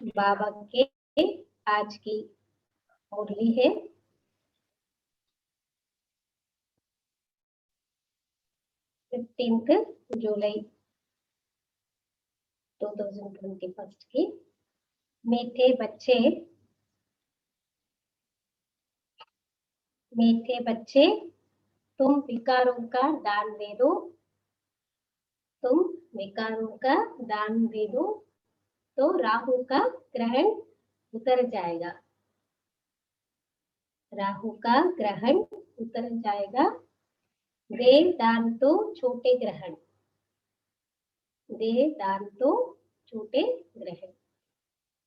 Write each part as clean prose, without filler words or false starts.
बाबा के आज की मुरली है 15 जुलाई 2021 की। मीठे बच्चे तुम विकारों का दान दे दो, तुम विकारों का दान दे दो तो राहु का ग्रहण उतर जाएगा, राहु का ग्रहण उतर जाएगा। दे दान तो छोटे ग्रहण, दे दान तो छोटे గ్రహణం.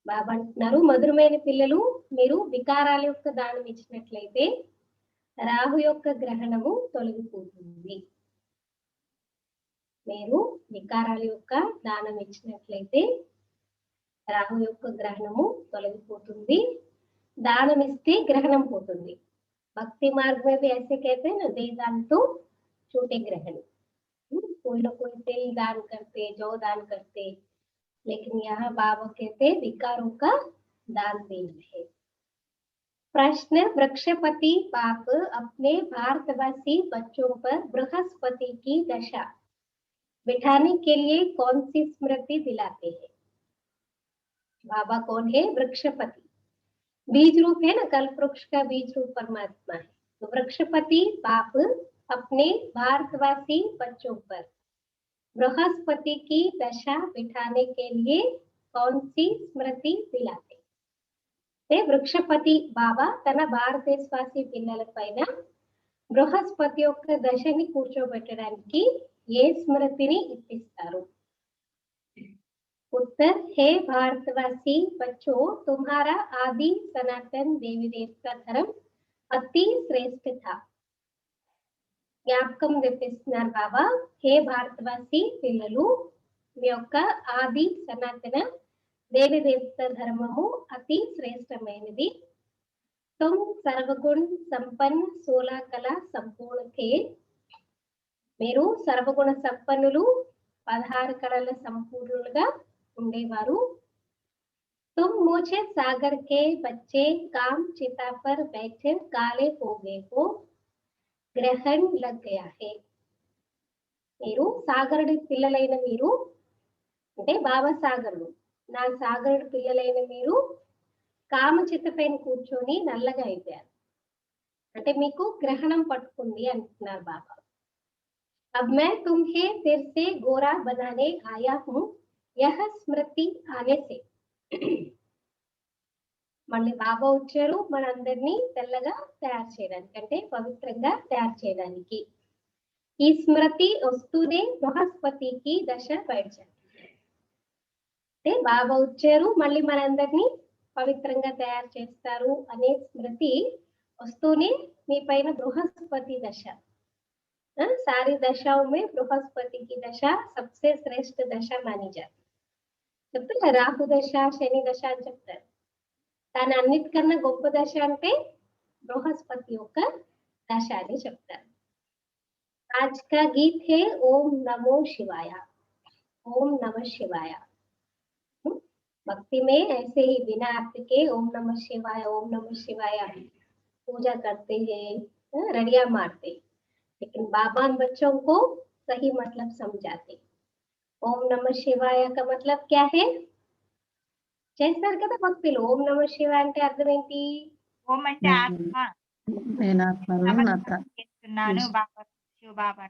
బాబా అంటున్నారు మధురమైన పిల్లలు మీరు వికారాల యొక్క దానం ఇచ్చినట్లయితే రాహు యొక్క గ్రహణము తొలగిపోతుంది. మీరు వికారాల యొక్క దానం ఇచ్చినట్లయితే రాహు యొక్క గ్రహణము తొలగిపోతుంది. दानम इस्ते ग्रहणम होतुंदी. भक्ति मार्ग में भी ऐसे कहते हैं ना, दे दान तो छोटे ग्रहण. कोई ना कोई तिल दान करते, जौ दान करते, लेकिन यहाँ बाबा कहते विकारों का दान देना है. प्रश्न, वृक्षपति पाप अपने भारतवासी बच्चों पर बृहस्पति की दशा बिठाने के लिए कौन सी स्मृति दिलाते हैं? बाबा कौन है? वृक्षपति. बीज रूप है ना, कल्प वृक्ष का बीज रूप परमात्मा है. तो वृक्षपति पाप अपने भारतवासी बच्चों पर बृहस्पति की दशा बिठाने के लिए कौन सी स्मृति दिलाते? వృక్షపతి బాబా తన భారతదేశవాసి పిల్లల పైన బృహస్పతి యొక్క దశని కూర్చోబెట్టడానికి ఏ స్మృతిని ఇప్పిస్తారు? उत्तर है भारतवासी बच्चों, तुम्हारा आदि सनातन देवी देवता धर्म अति श्रेष्ठ था. జ్ఞాపకం తెప్పిస్తున్నారు బాబా. హే భారతవాసి పిల్లలు, మీ యొక్క ఆది సనాతన దేవి దేవత ధర్మము అతి శ్రేష్టమైనది. तुम सर्वगुण संपन्न 16 कला संपूर्ण थे. మీరు సర్వగుణ సంపన్నులు 16 కళల సంపూర్ణులుగా ఉండేవారు. तुम मुझे सागर के बच्चे काम चिता पर बैठे काले हो गए हो, ग्रहण लग गया है. మీరు సాగరుడి పిల్లలైన మీరు అంటే బాబా సాగరుడు, నా సాగరుడి పిల్లలైన మీరు కామచిత పైన కూర్చొని నల్లగా అయిపోయారు అంటే మీకు గ్రహణం పట్టుకుంది అంటున్నారు బాబా. अब मैं तुम्हें फिर से गोरा बनाने आया हूँ, यह स्मृति आने से. మళ్ళీ బాబా వచ్చారు మనందరినీ తెల్లగా తయారు చేయడానికి, అంటే పవిత్రంగా తయారు చేయడానికి. ఈ స్మృతి వస్తూనే బృహస్పతికి దశ బయటచారు. అంటే బాబా వచ్చారు మళ్ళీ మనందరినీ పవిత్రంగా తయారు చేస్తారు అనే స్మృతి వస్తూనే మీ పైన బృహస్పతి దశ. सारी दशाओं में बृहस्पति की दशा सबसे श्रेष्ठ दशा मानी जाती. చెప్తారు రాహు దశ శని దశ అని చెప్తారు, కానీ అన్నిటికన్నా గొప్ప దశ అంటే బృహస్పతి యొక్క దశ అని చెప్తారు. आज का गीत है ओम नमो शिवाय. ओम नमः शिवाय. भक्ति में ऐसे ही बिना अर्थ के ओम नमः शिवाय पूजा करते हैं, रड़िया मारते, लेकिन बाबा बच्चों को सही मतलब समझाते. ओम नमः शिवाय का मतलब क्या है? చేస్తారు కదా భక్తులు. ఓం నమః శివాయ అంటే అర్థం ఏంటి? ఓం అంటే ఆత్మ, నేను ఆత్మను చేస్తున్నాను బాబా శివ బాబా.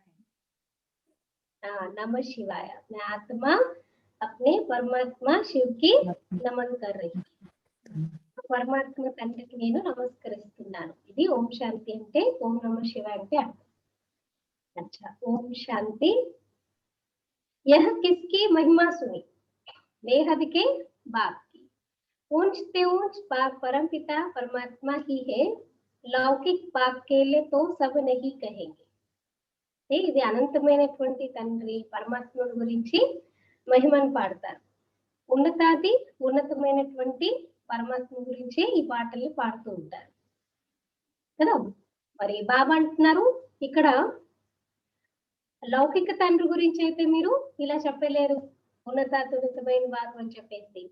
नमः शिवाय, मैं आत्मा अपने परमात्मा शिव की नमन कर रही. పరమాత్మ తండ్రికి నేను నమస్కరిస్తున్నాను. ఇది ఓం శాంతి అంటే, ఓం నమః శివాయ అంటే అర్థం. अच्छा, ओम शांति. यह किसकी महिमा सुनी? बेहद के बाप की. ऊंच से ऊंच बाप परम पिता परमात्मा ही है, लौकिक बाप के लिए तो सब नहीं कहेंगे. ఇది అనంతమైనటువంటి తండ్రి పరమాత్ముడి గురించి మహిమను పాడతారు. ఉన్నతాది ఉన్నతమైనటువంటి పరమాత్మ గురించి ఈ పాటలు పాడుతూ ఉంటారు కదా. మరి బాబా అంటున్నారు ఇక్కడ లౌకిక తండ్రి గురించి అయితే మీరు ఇలా చెప్పలేరు, ఉన్నతమైన బాబు అని చెప్పేసి.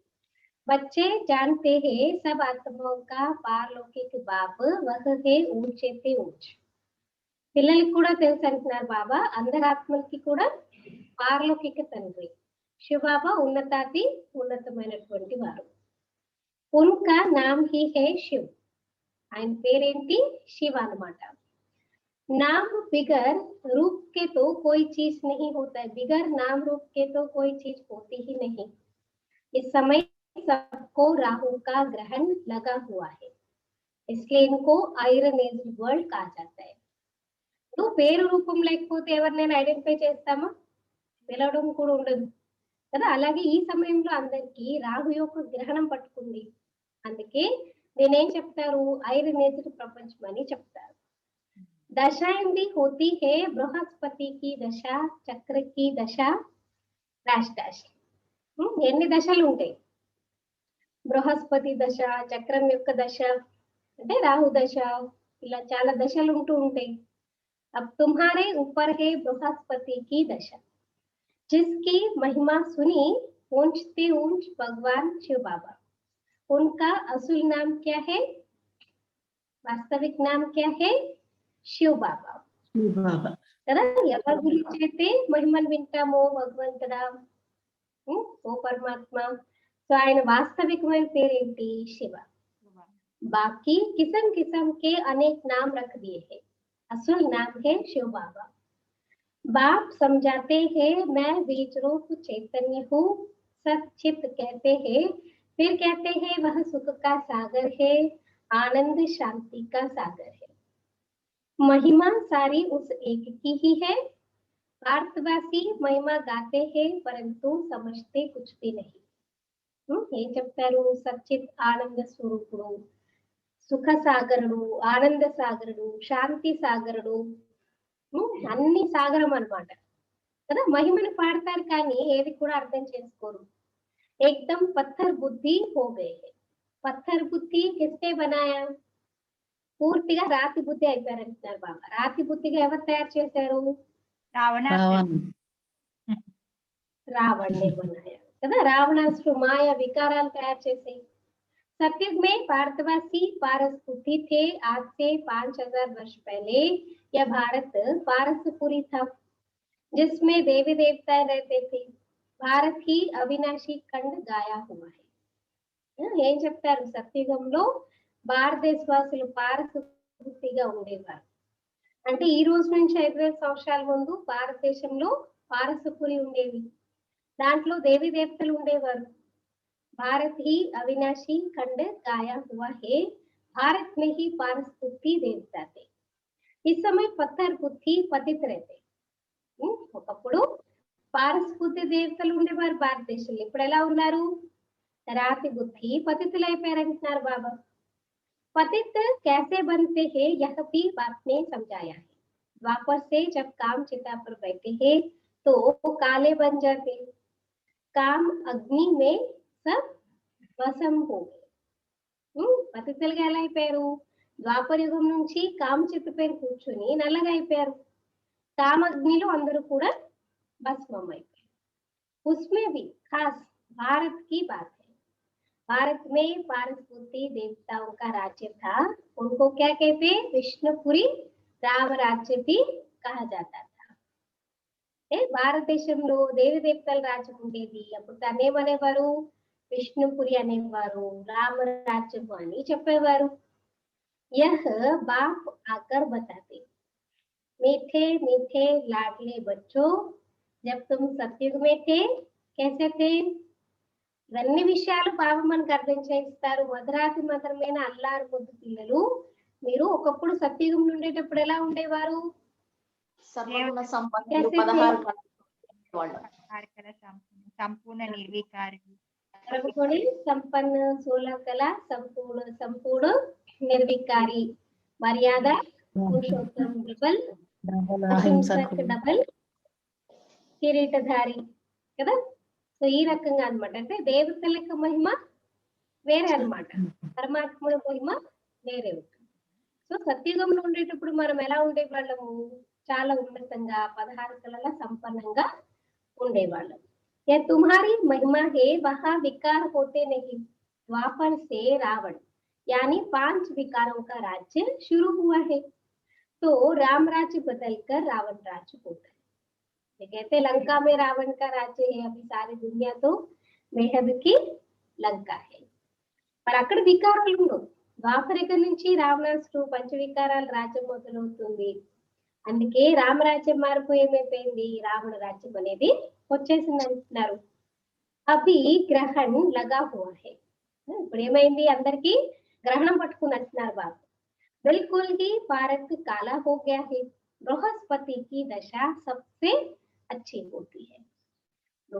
बच्चे जानते हैं सब आत्माओं का पारलौकिक बाप वह है ऊंचे से ऊंच. పిల్లలకి కూడా తెలుసు అంటున్నారు బాబా అందరి ఆత్మలకి కూడా పారలౌకిక తండ్రి శివబాబా ఉన్నతాతి ఉన్నతమైనటువంటి వారు. ఉన్కా నామ్ హీ హే శివ్. ఆయన పేరేంటి? శివ అన్నమాట. नाम बिगर रूप के तो कोई चीज नहीं होता है. बिगर नाम रूप के तो कोई चीज होती ही नहीं. इस समय सबको राहु का ग्रहण लगा हुआ है, इसलिए इनको ఐరన్ ఏజ్ వరల్డ్ कहा जाता है. నువ్వు పేరు రూపం లేకపోతే ఎవరినైనా ఐడెంటిఫై చేస్తామా? పిలవడం కూడా ఉండదు కదా. అలాగే ఈ సమయంలో అందరికీ రాహు యొక్క గ్రహణం పట్టుకుంది. అందుకే నేనేం చెప్తారు? ఐరన్ ఏజ్ ప్రపంచం అని చెప్తారు. दशाएं भी होती है बृहस्पति की दशा, चक्र की दशा, डैश डैश. ఎన్ని దశలు ఉంటాయి? బృహస్పతి దశ, చక్రం యొక్క దశ, అంటే రాహు దశ, ఇలా చాలా దశలు ఉంటూ ఉంటాయి. अब तुम्हारे ऊपर है बृहस्पति की दशा, जिसकी महिमा सुनी ऊंचते ऊंच भगवान शिव बाबा. उनका असुल नाम क्या है? वास्तविक नाम क्या है? शिव बाबा. బాబా కదా. ఎవరి గురించి అయితే మహిమను వింటామో భగవంతుడా, ఓ పరమాత్మ, సో ఆయన వాస్తవికమైన పేరేంటి? శివ. बाकी किस्म किस्म के अनेक नाम रख दिए हैं, असल नाम है शिव बाबा. बाप समझाते हैं मैं बीज रूप चैतन्य हूँ, सचित कहते हैं, फिर कहते हैं वह सुख का सागर है, आनंद शांति का सागर है. महिमा सारी उस एक की ही है. भारतवासी महिमा गाते हैं परंतु समझते कुछ भी नहीं. ఏం చెప్తారు? సచ్చిత్ ఆనంద స్వరూపుడు, సుఖ సాగరుడు, ఆనంద సాగరుడు, శాంతి సాగరుడు, అన్ని సాగరం అన్నమాట కదా. మహిమను పాడతారు కానీ ఏది కూడా అర్థం చేసుకోరు. ఏకదం పత్తర్ బుద్ధి హో గయే. పత్తర్ బుద్ధి కిస్నే బనాయా? పూర్తిగా రాతి బుద్ధి అయిపోయారంటున్నారు బాబా. రాతి బుద్ధిగా ఎవరు తయారు చేశారు? రావణ్ రావణ్ణే बनाया కదా. రావణాసుడు మాయ వికారాలు తయారు చేసి. सतयुग में भारतवासी पारस बुद्धि थे. आज से 5000 वर्ष पहले यह भारत पारसपुरी था, जिसमें देवी देवता रहते थे. भारत ही अविनाशी खंड गाया हुआ है. ఏం చెప్తారు? సత్యుగంలో భారతదేశవాసులు పారస బుద్ధిగా ఉండేవారు. అంటే ఈ రోజు నుంచి 5000 సంవత్సరాల ముందు భారతదేశంలో పారసపురి ఉండేది. దాంట్లో దేవి దేవతలు ఉండేవారు. भारत ही अविनाशी खंड गाया हुआ है, भारत में ही पारस बुद्धि देवता थे. इस समय पत्थर बुद्धि पतित रहते. ఒకప్పుడు పారస్ బుద్ధి దేవతలు ఉండేవారు భారతదేశంలో. ఇప్పుడు ఎలా ఉన్నారు? రాతి బుద్ధి పతితులు అయిపోయారంటున్నారు బాబా. पतित कैसे बनते हैं यह भी बाप ने समझाया है. द्वापर से जब काम चिता पर बैठे हैं तो काले बन जाते. काम अग्नि में सब వశం हो गए. పతితులుగా ఎలా అయిపోయారు? ద్వాపర యుగం నుంచి కామచిత్త పేరు కూర్చొని నల్లగా అయిపోయారు. కామగ్నిలో అందరూ కూడా భస్మం అయిపోయారు. उसमें भी खास भारत की बात है. भारत में पारस बुद्धि देवताओं का राज्य था. उनको क्या कहते? विष्णुपुरी राम राज्य भी कहा जाता था. భారతదేశంలో దేవి దేవతల రాజ్యం ఉండేది. అప్పుడు దాన్ని ఏమనేవారు? విష్ణుపురి అనేవారు, రామరాజ్యము అని చెప్పేవారు. यह बाप आकर बताते. मीठे मीठे लाडले बच्चों, जब तुम सतयुग में थे कैसे थे? ఇవన్నీ విషయాలు బాబా మనకు అర్థం చేయిస్తారు. మధురాతి మధురమైన అల్లారు ముద్దు పిల్లలు, మీరు ఒకప్పుడు సత్యుగంలో ఉండేటప్పుడు ఎలా ఉండేవారు? సర్వగుణ సంపన్నులు, कैसे थे? 16 కళలు వాళ్ళు. సంపూర్ణ నిర్వికారి. सर्वगुण संपन्न, 16 कला संपूर्ण, संपूर्ण निर्विकारी, मर्यादा पुरुषोत्तम डबल, అహింసక్ డబల్, కిరీటధారి కదా. సో ఈ రకంగా అన్నమాట. అంటే దేవతల యొక్క మహిమ వేరే అన్నమాట, పరమాత్ముల మహిమ వేరే ఉంటుంది. సో సత్యుగంలో ఉండేటప్పుడు మనం ఎలా ఉండేవాళ్ళము? చాలా ఉన్నతంగా 16 కళల సంపన్నంగా ఉండేవాళ్ళం. यह तुम्हारी महिमा है, वहां विकार होते नहीं। द्वापर से रावण यानी 5 विकारों का राज्य शुरू हुआ है, तो राम राज्य बदलकर रावण राज्य होता है। ये कहते लंका में रावण का राज्य है, अभी सारी दुनिया तो बेहद की లంక है। మరి అక్కడ వికారాలు ఉండవు। ద్వాపరిక నుంచి రావణాసుడు పంచవికారాల రాజ్యం మొదలవుతుంది। అందుకే రామరాజ్యం మారిపోయి ఏమైపోయింది, రావణ రాజ్యం అనేది వచ్చేసింది అంటున్నారు। అవి గ్రహణ్ లగా హువా హై, ఇప్పుడు ఏమైంది, అందరికి గ్రహణం పట్టుకుని అంటున్నారు బాబు। बिल्कुल ही भारत काला हो गया है। बृहस्पति की दशा सबसे अच्छी होती है। तो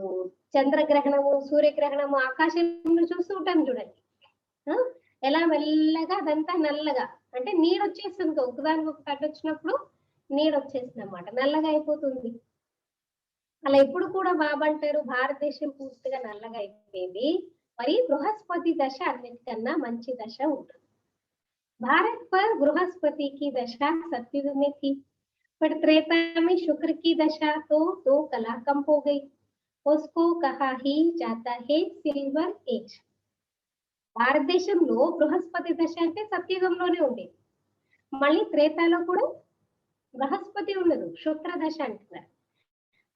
చంద్రగ్రహణము సూర్యగ్రహణము ఆకాశంలో చూస్తూ ఉంటాం చూడండి, ఎలా మెల్లగా అదంతా నల్లగా అంటే నీడ వచ్చేస్తుంది, ఒకదానికి ఒకటి అడ్డు వచ్చినప్పుడు నీడ వచ్చేస్తుంది అన్నమాట, నల్లగా అయిపోతుంది। అలా ఎప్పుడు కూడా బాబా అంటారు భారతదేశం పూర్తిగా నల్లగా అయిపోయింది, మరి బృహస్పతి దశ అన్నిటికన్నా మంచి దశ ఉంటుంది। भारत पर बृहस्पति की दशा सतयुग में थी, पर त्रेता में शुक्र की दशा तो 2 कला कम हो गई। उसको कहा ही जाता है सिल्वर एज। భారతదేశంలో బృహస్పతి దశ అంటే సత్యుగంలోనే ఉండేది, మళ్ళీ త్రేతాలో కూడా బృహస్పతి ఉండదు, శుక్ర దశ అంటున్నారు।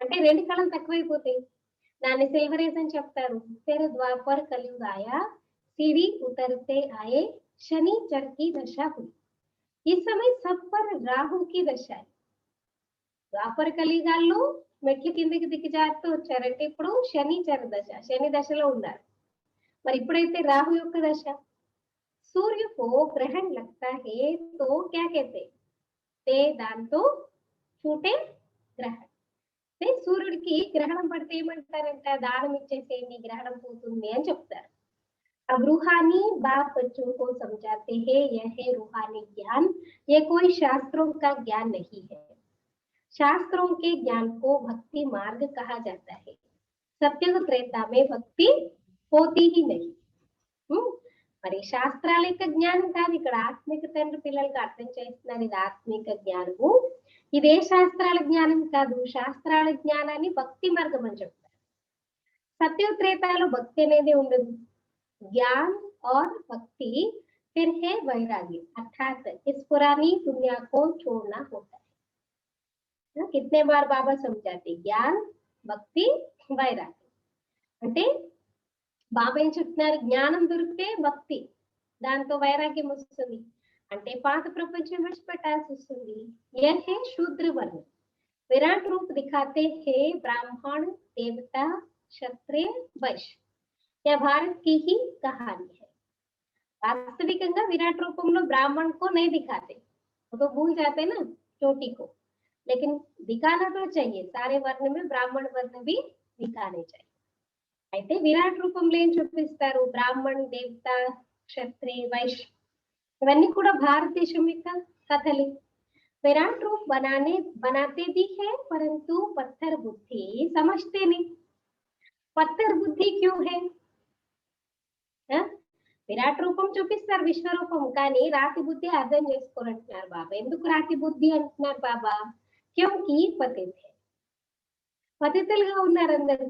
అంటే 2 కళలు తక్కువైపోతాయి, దాన్ని సిల్వర్ ఏజ్ అని చెప్తారు। फिर द्वापर कलयुग आया, सीढ़ी उतरते आए, शनिचर की दशा हुई। इस समय सब पर राहु की दशा है। ద్వాపర కలియుగాల్లో మెట్ల కిందకి దిగజారుతూ వచ్చారంటే ఇప్పుడు శనిచర దశ, శని దశలో ఉన్నారు। మరి ఇప్పుడైతే రాహు యొక్క దశ। सूर्य को ग्रहण लगता है तो क्या कहते, ते దాంతో छूटे గ్రహణ, అంటే సూర్యుడికి గ్రహణం పడితే ఏమంటారంట, దానం ఇచ్చేసేయండి గ్రహణం పోతుంది అని చెప్తారు। अब रूहानी बाप बच्चों को समझाते हैं, यह है रूहानी ज्ञान, ये कोई शास्त्रों का ज्ञान नहीं है। शास्त्रों के ज्ञान को भक्ति मार्ग कहा जाता है। सत्युग त्रेता में भक्ति होती ही नहीं। మరి శాస్త్రాల యొక్క జ్ఞానం కాదు, ఇక్కడ ఆత్మిక తండ్రి పిల్లలకు అర్థం చేస్తున్నారు, ఇది ఆత్మిక జ్ఞానము, ఇదే శాస్త్రాల జ్ఞానం కాదు, శాస్త్రాల జ్ఞానాన్ని భక్తి మార్గం అని చెప్తారు। సత్యుగ త్రేతాలో భక్తి అనేది ఉండదు, ज्ञान और भक्ति फिर है वैराग्य, अर्थात इस पुरानी दुनिया को छोड़ना होता है। कितने बार बाबा समझाते, ज्ञान भक्ति వైరాగ్యం అంటే బాబా ఏం చెప్తున్నారు, జ్ఞానం దొరికితే భక్తి, దాంతో వైరాగ్యం వస్తుంది, అంటే పాత ప్రపంచం విడిచిపెట్టాల్సి వస్తుంది। यह है शूद्र वर्ण, विराट रूप दिखाते हैं ब्राह्मण देवता क्षत्रिय वैश्य, यह भारत की ही कहानी है। वास्तविकंगा विराट रूपंలో ब्राह्मण को नहीं दिखाते, वो तो भूल जाते ना चोटी को, लेकिन दिखाना तो चाहिए, सारे वर्ण में ब्राह्मण वर्ण भी दिखाने चाहिए। అయితే విరాట్ రూపంలో ఏం చూపిస్తారు, బ్రాహ్మణ్ దేవత క్షత్రియ వైశ్య ఇవన్నీ కూడా భారతదేశం యొక్క కథలు। विराट रूप बनाते भी है, परंतु पत्थर बुद्धि समझते नहीं। पत्थर बुद्धि क्यों है, విరాట్ రూపం చూపిస్తారు విశ్వరూపం, కానీ రాతి బుద్ధి అర్థం చేసుకోరంటున్నారు బాబా। ఎందుకు రాతి బుద్ధి అంటున్నారు బాబా, క్యోంకి పతితులుగా ఉన్నారు అందరూ।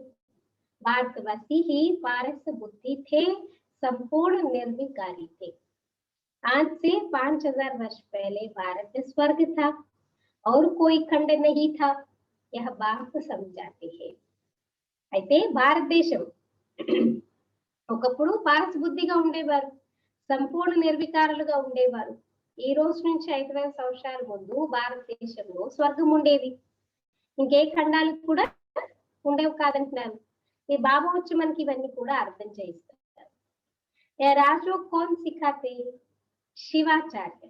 भारतवासी ही पारस बुद्धि थे, संपूर्ण निर्विकारी थे। आज से 5000 वर्ष पहले भारत स्वर्ग था और कोई खंड नहीं था, यह बात समझाते हैं। అయితే భారతదేశం ఒకప్పుడు పారస బుద్ధిగా ఉండేవారు, సంపూర్ణ నిర్వికారులుగా ఉండేవారు। ఈ రోజు నుంచి 5000 సంవత్సరాల ముందు భారతదేశంలో స్వర్గం ఉండేది, ఇంకే ఖండాలు కూడా ఉండేవి కాదంటున్నారు। ఈ బాబా వచ్చి మనకి ఇవన్నీ కూడా అర్థం చేయిస్తారు। రాజో कौन सिखाते, शिवाचार्य,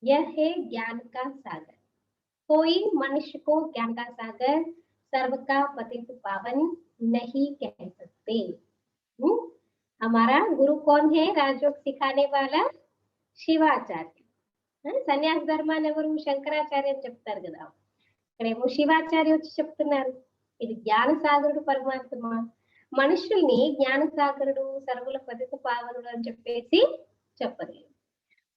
यह है ज्ञान का सागर, कोई मनुष्य को ज्ञान का सागर सर्व का पतित पावन नहीं कह सकते। हमारा गुरु कौन है, राजयोग सिखाने वाला शिवाचार्य। సన్యాస ధర్మాన్ని ఎవరు, శంకరాచార్య అని చెప్తారు కదా, ఇక్కడేమో శివాచార్య వచ్చి చెప్తున్నారు, ఇది జ్ఞాన సాగరుడు పరమాత్మ, మనుషుల్ని జ్ఞాన సాగరుడు సర్వుల పతిత పావనుడు అని చెప్పేసి చెప్పలేదు।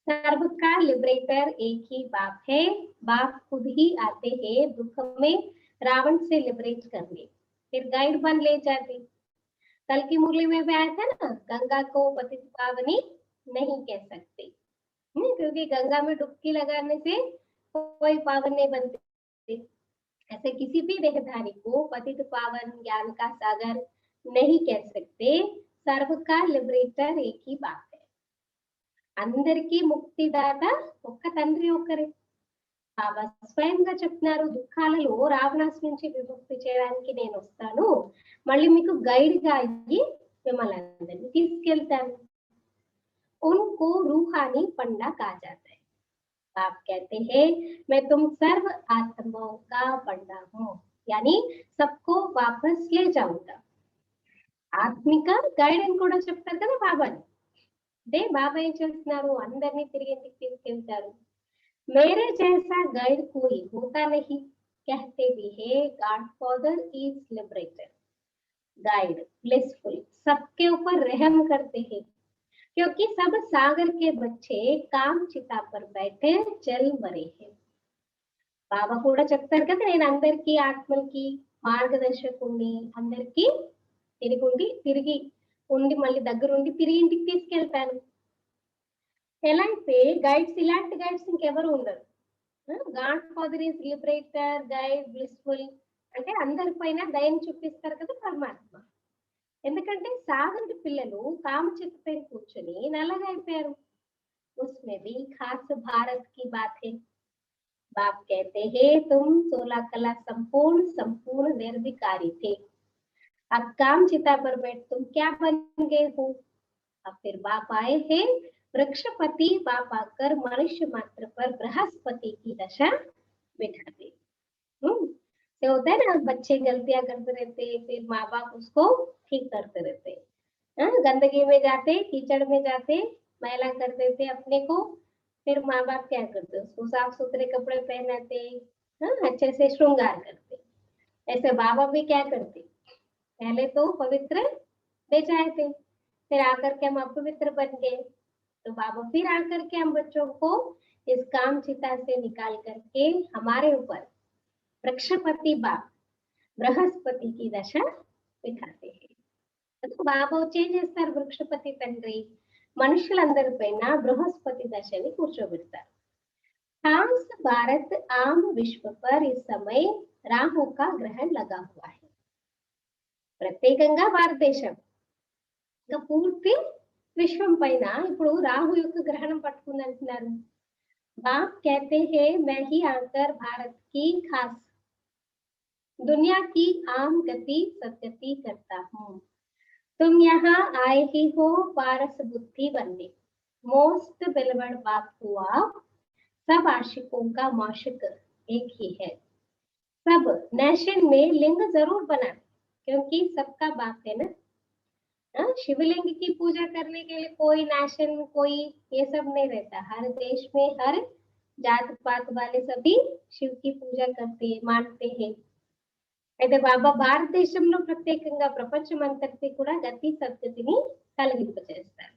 सर्व का लिबरेटर एक ही बाप है, बाप खुद ही आते हैं दुख में रावण से लिबरेट करने। फिर गाइड बन ले जाते। कल की मुरली में भी आया था ना, गंगा को पतित पावनी नहीं कह सकते, क्योंकि गंगा में डुबकी लगाने से कोई पावन नहीं बनते। ऐसे किसी भी देहधारी को पतित पावन ज्ञान का सागर नहीं कह सकते। सर्व का लिबरेटर एक ही बात है, అందరికీ ముక్తిదాత ఒక్క తండ్రి ఒక్కరే. బాబా స్వయంగా చెప్తున్నారు, దుఃఖాలలో రావణాసు నుంచి విముక్తి చేయడానికి నేను వస్తాను, మళ్ళీ మీకు గైడ్ గా అయ్యి మిమ్మల్ని అందరినీ తీసుకెళ్తాను. उनको रूहानी पंडा कहा जाता है. आप कहते हैं मैं तुम सर्व आत्माओं का पंडा हूँ, यानी सबको वापस ले जाऊंगा. ఆత్మిక గైడ్ అని కూడా చెప్తారు కదా బాబాని. అదే బాబా ఏం చేస్తున్నారు, అందరినీ తిరిగి ఇంటికి తీసుకెళ్తారు. मेरे जैसा गाइड कोई होता नहीं, कहते भी है God father is liberator. Guide blissful, सबके ऊपर रहम करते हैं, क्योंकि सब सागर के बच्चे काम चिता पर बैठे जल मरे हैं. బాబా కూడా చెప్తారు కదా, నేను అందరికీ ఆత్మలకి మార్గదర్శకుణ్ణి, అందరికీ తిరిగి ఉండి మళ్ళీ దగ్గరుండి తిరిగి ఇంటికి తీసుకెళ్తాను. ఎలా అయితే గైడ్స్, ఇలాంటి గైడ్స్ ఇంకెవరు ఉండరు. God father is liberator, guide blissful అంటే అందరిపైన దయని చూపిస్తారు కదా పరమాత్మ. ఎందుకంటే సాగర్ పిల్లలు కామచిత్త పైన కూర్చొని నల్లగా అయిపోయారు. उसमें भी खास भारत की बात है. बाप कहते हैं तुम 16 कला संपूर्ण निर्विकारी थे, अब काम चिता पर बैठ तुम क्या बन गए हो. अब फिर बाप आए हैं वृक्षपति, बाप आकर मनुष्य मात्र पर बृहस्पति की दशा बिठाते. तो होता है ना, बच्चे गलतियां करते रहते, फिर माँ बाप उसको ठीक करते रहते. गंदगी में जाते, कीचड़ में जाते, मैला कर देते अपने को, फिर माँ बाप क्या करते, उसको साफ सुथरे कपड़े पहनाते, अच्छे से श्रृंगार करते. ऐसे बाबा भी क्या करते, पहले तो पवित्र बेचाए थे, फिर आकर के हम अपवित्र बन गए. तो बाबा फिर आकर के हम बच्चों को इस काम चिता से निकाल करके हमारे ऊपर वृक्षपति बाप बृहस्पति की दशा दिखाते हैं. तो బాబా చేంజ్ చేస్తారు, వృక్షపతి తండ్రి మనుషులందరిపైన బృహస్పతి దశని కూర్చోబెడతారు. खास भारत आम विश्व पर इस समय राहु का ग्रहण लगा हुआ है. ప్రత్యేకంగా భారతదేశం ఇంకా పూర్తి విశ్వం పైన ఇప్పుడు రాహు యొక్క గ్రహణం పట్టుకుంది అంటున్నారు. बाप कहते हैं मैं ही आकर भारत की खास दुनिया की आम गति सदगति करता हूँ. तुम यहाँ आए ही हो पारस बुद्धि बनने. मोस्ट बिलवड बाप हुआ, सब आशिकों का मौशिक एक ही है. सब नेशन में लिंग जरूर बना, क्योंकि सबका बाप है ना. शिवलिंग की पूजा करने के लिए कोई नेशन, कोई ये सब नहीं रहता. हर देश में हर जात पात वाले सभी शिव की पूजा करते हैं, मानते हैं. అయితే బాబా భారతదేశంలో ప్రత్యేకంగా ప్రపంచమంతటికి కూడా గతి సద్గతిని కలిగింపచేస్తారు.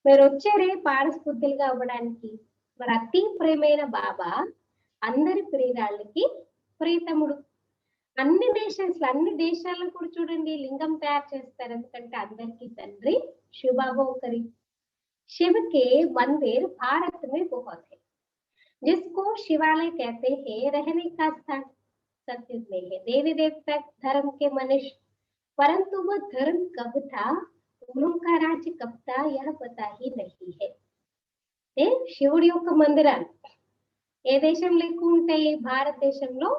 మీరు వచ్చారే పారస్బుద్ధులుగా అవ్వడానికి. మరి అతి ప్రేమైన బాబా అందరి ప్రియురాళ్ళకి ప్రియతముడు. అన్ని దేశాల్లో కూడా చూడండి లింగం తయారు చేస్తారు, ఎందుకంటే అందరికీ తండ్రి शिव बाबा करी. शिव के मंदिर भारत में बहुत है, जिसको शिवालय कहते हैं. रहने का स्थान सत्युग में है. देवी देवता धर्म के मनुष्य, परंतु वो धर्म कब था, उनका राज्य कब था, यह पता ही नहीं है. శివుడి యొక్క మందిరాలు ఏ దేశంలో ఎక్కువ ఉంటాయి, భారతదేశంలో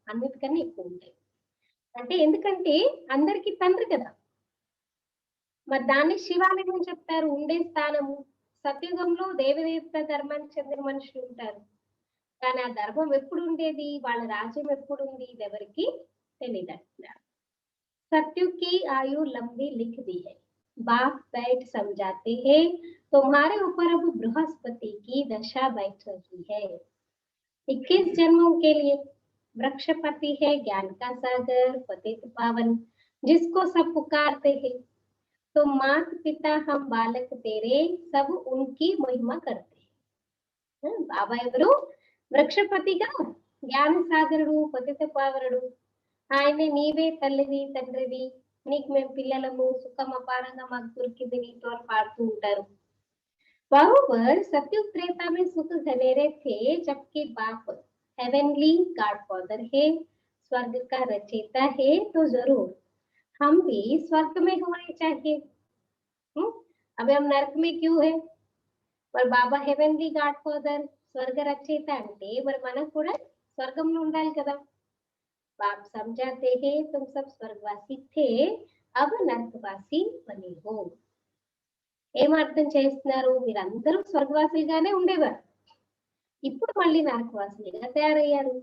అన్నిటికన్నా ఎక్కువ ఉంటాయి. అంటే ఎందుకంటే అందరికీ తండ్రి కదా, మరి దాన్ని శివాలయం అని చెప్తారు. ఉండే స్థానము సత్యుగంలో దేవదేవత ధర్మానికి చెందిన మనుషులు ఉంటారు, కానీ ఆ ధర్మం ఎప్పుడు ఉండేది, వాళ్ళ రాజ్యం ఎప్పుడు ఉంది, ఇది ఎవరికి తెలియదు అంటున్నారు. सत्युग की आयु लंबी लिख दी है. बाप बैठ समझाते हैं तुम्हारे ऊपर अब बृहस्पति की दशा बैठ रही है. 21 जन्मों के लिए वृक्षपति है, ज्ञान का सागर, पतित पावन, जिसको सब पुकारते हैं. तो मात पिता हम बालक तेरे, सब उनकी महिमा करते हैं. బాబా ఎవరు, వృక్షపతిగా జ్ఞాన సాగరుడు, పతిత పావనుడు, ఆయనే నీవే తల్లివి తండ్రివి, నీకు మేము పిల్లలము, సుఖం అపారంగా మాకు దొరికింది నీతో అని పాడుతూ ఉంటారు. बरोबर सत्युग त्रेता में सुख घनेरे थे, जबकि बाप हेवनली गॉड फादर है, स्वर्ग का रचयिता है, तो जरूर हम भी स्वर्ग में होने चाहिए। अभी हम नरक में क्यों है? మరి బాబా హెవెన్లీ గాడ్ ఫాదర్ స్వర్గ రచయిత అంటే మరి మనం కూడా స్వర్గంలో ఉండాలి కదా. బాప్ సమझाते हैं तुम सब स्वर्गवासी थे, अब नरकवासी बने हो. ఏం అర్థం చేస్తున్నారు? మీరందరూ స్వర్గవాసులుగానే ఉండేవారు, ఇప్పుడు మళ్ళీ నరకవాసులుగా తయారయ్యారు.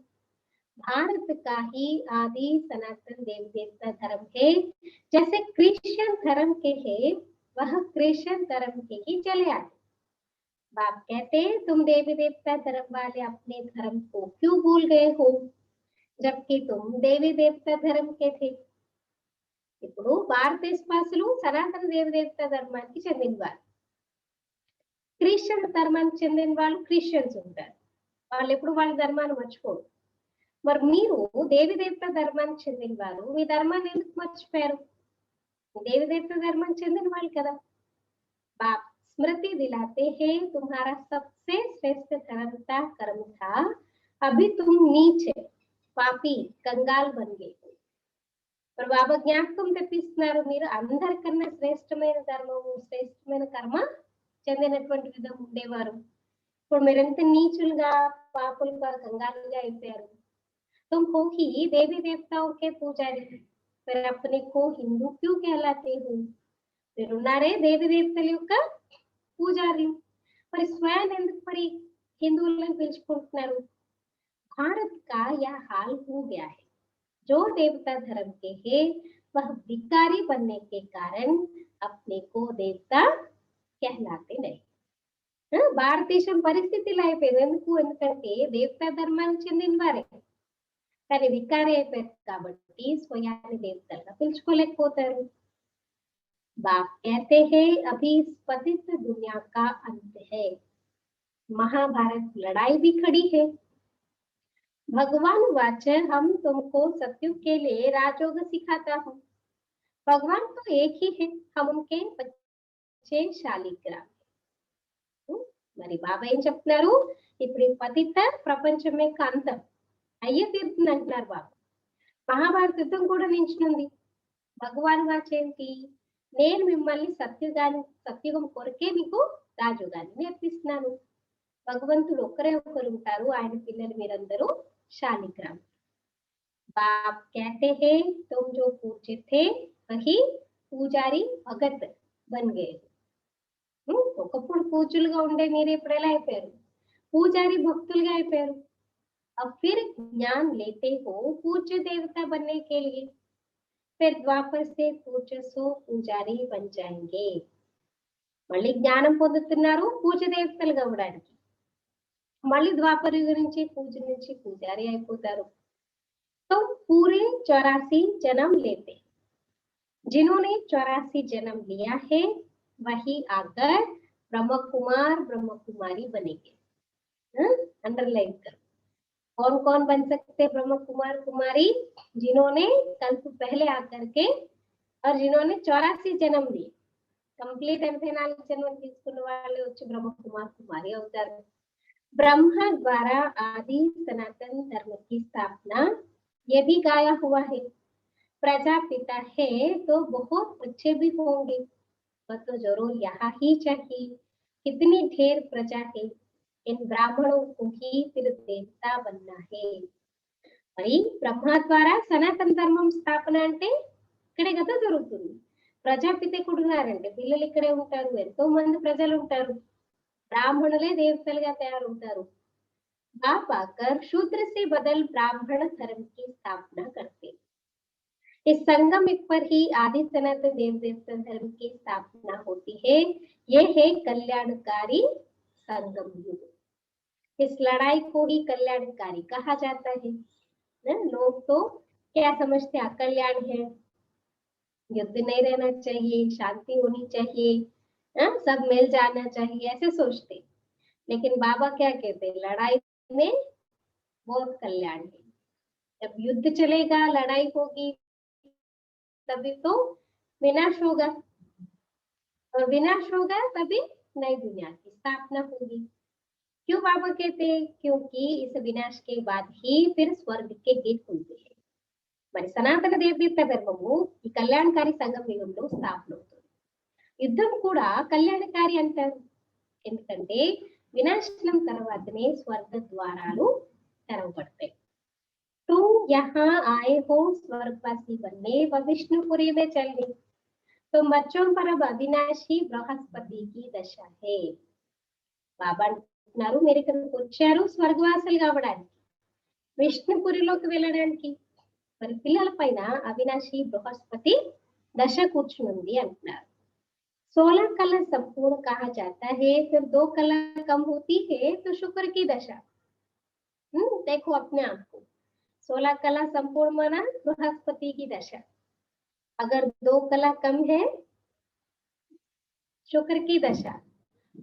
भारत का ही आदि सनातन देवी देवता धर्म है, जैसे क्रिश्चियन धर्म के है वह क्रिश्चियन धर्म के ही चले आए. बाप कहते हैं तुम देवी देवता धर्म वाले अपने धर्म को क्यों भूल गए हो, जबकि तुम देवी देवता धर्म के थे. ఇప్పుడు భారతదేశవాసులు సనాతన దేవి దేవత ధర్మానికి చెందిన వారు, క్రిస్టియన్ ధర్మానికి చెందిన వాళ్ళు క్రిస్టియన్స్ ఉంటారు, వాళ్ళు ఎప్పుడు వాళ్ళ ధర్మాన్ని మర్చిపోరు. మరి మీరు దేవి దేవత ధర్మానికి చెందిన వారు మీ ధర్మాన్ని ఎందుకు మర్చిపోయారు? దేవి దేవత ధర్మానికి చెందిన వాళ్ళు కదా. బాప్ स्मृति दिलाते हैं तुम्हारा सबसे श्रेष्ठ धर्म था कर्म था, अभी तुम नीच पापी कंगाल बन गए. మరి బాబా జ్ఞాపకం తెప్పిస్తున్నారు, మీరు అందరికన్నా శ్రేష్టమైన ధర్మము శ్రేష్టమైన కర్మ చెందినటువంటి విధంగా ఉండేవారు, ఇప్పుడు మీరెంత నీచులుగా పాపులుగా కంగాలుగా అయిపోయారు. तुम हो ही देवी देवताओं के पुजारी, फिर अपने को हिंदू क्यों कहलाते हो? మీరున్నారే దేవి దేవతల యొక్క పూజారి, మరి స్వయం ఎందుకు మరి హిందువులను పిలుచుకుంటున్నారు? భారత్ కా యా హాల్ హో గయా హై, जो देवता धर्म के है वह भिखारी बनने के कारण अपने को देवता कहलाते नहीं. భారతదేశం పరిస్థితి ఇలా అయిపోయింది. ఎందుకంటే దేవతా ధర్మానికి చెందిన వారే కానీ వికారి అయిపోయారు కాబట్టి స్వయాన్ని దేవతలుగా పిలుచుకోలేకపోతారు. बाप कहते हैं अभी इस पतित दुनिया का अंत है, महाभारत लड़ाई भी खड़ी है. भगवान वाच हम तुमको सत्युग के लिए राजयोग सिखाता हूँ. भगवान तो एक ही है, हम उनके बच्चे शालिग्राम. మరి బాబా ఏం చెప్తున్నారు? ఇప్పుడు ఈ పతిత ప్రపంచం యొక్క అంతం అయ్యే తీరుతుంది అంటున్నారు బాబా. మహాభారత యుద్ధం కూడా నించునుంది. భగవాన్ వాచేంటి? నేను మిమ్మల్ని సత్యుగం కొరకే మీకు రాజయోగాన్ని నేర్పిస్తున్నాను. భగవంతుడు ఒక్కరే ఒకరు ఉంటారు, ఆయన పిల్లలు మీరందరూ శాలిగ్రామ్. బాప్ कहते हैं तुम जो पूज्य थे वही పూజారి భగత్ బన్ గయే. ఒకప్పుడు పూజలుగా ఉండే మీరు ఇప్పుడు ఎలా అయిపోయారు? పూజారి భక్తులుగా అయిపోయారు. अब फिर ज्ञान लेते हो पूज्य देवता बनने के लिए, फिर द्वापर से पूज्य सो పూజారి बन जाएंगे. మళ్ళీ జ్ఞానం పొందుతున్నారు పూజ దేవతలుగా అవ్వడానికి, మళ్ళీ ద్వాపర యుగం నుంచి పూజ నుంచి పూజారి అయిపోతారు. तो पूरे 84 जन्म लेते, जिन्होंने 84 जन्म लिया है वही आकर ब्रह्म कुमार ब्रह्म कुमारी बनेंगे. अंडरलाइन करो, कौन कौन बन सकते ब्रह्म कुमार कुमारी? जिन्होंने कल्प पहले आकर के और जिन्होंने 84 जन्म लिए, कंप्लीट 84 जन्म తీసుకున్న వాళ్ళే వచ్చి బ్రహ్మ కుమార్ కుమారి అవుతారు. ब्रह्म द्वारा आदि सनातन धर्म की स्थापना ये भी गाया हुआ है. प्रजापिता है तो बहुत अच्छे भी होंगे, तो जरूर यहाँ ही चाहिए. कितनी ढेर प्रजा है, इन ब्राह्मणों को ही फिर देवता बनना है. మరి బ్రహ్మ ద్వారా సనాతన ధర్మం స్థాపన అంటే ఇక్కడే కదా జరుగుతుంది. ప్రజాపితకుడు ఉన్నారంటే పిల్లలు ఇక్కడే ఉంటారు, ఎంతో మంది ప్రజలు ఉంటారు, బ్రాహ్మణులే దేవతలుగా తయారవుతారు. बाप आकर शूद्र से बदल ब्राह्मण धर्म की स्थापना करते. इस संगम पर ही आदि सनातन देव देवता धर्म की स्थापना होती है. ये है कल्याणकारी संगम युग. इस लड़ाई को ही कल्याणकारी कहा जाता है. लोग तो क्या समझते हैं कल्याण है, युद्ध नहीं रहना चाहिए, शांति होनी चाहिए, सब मिल जाना चाहिए, ऐसे सोचते. लेकिन बाबा क्या कहते हैं? लड़ाई में बहुत कल्याण है. जब युद्ध चलेगा, लड़ाई होगी, तभी तो विनाश होगा, और विनाश होगा तभी नई दुनिया की स्थापना होगी। क्यों बाबा कहते हैं? क्योंकि इस विनाश के बाद ही फिर स्वर्ग के गेट खुलते हैं। మరి సనాతన దేవదీప్త ధర్మము ఈ కళ్యాణకారి సంఘం యుగంలో స్థాపన అవుతుంది. యుద్ధం కూడా కళ్యాణకారి అంటారు, ఎందుకంటే వినాశనం తర్వాతనే స్వర్గ ద్వారాలు తెరవబడతాయి. तुम यहाँ आए हो स्वर्गवासी बनने व विष्णुपुरी में चलने, तुम बच्चों पर अब अविनाशी बृहस्पति की दशा है. బాబా అంటున్నారు, మీరు ఇక్కడికి వచ్చారు స్వర్గవాసులు కావడానికి, విష్ణుపురిలోకి వెళ్ళడానికి. మరి పిల్లల పైన అవినాశి బృహస్పతి దశ కూర్చుంది అంటున్నారు. 16 कला संपूर्ण कहा जाता है, फिर 2 कला कम होती है तो शुक्र की दशा. देखो अपने आप को, 16 कला संपूर्ण माना बृहस्पति की दशा, अगर 2 कला कम है शुक्र की दशा,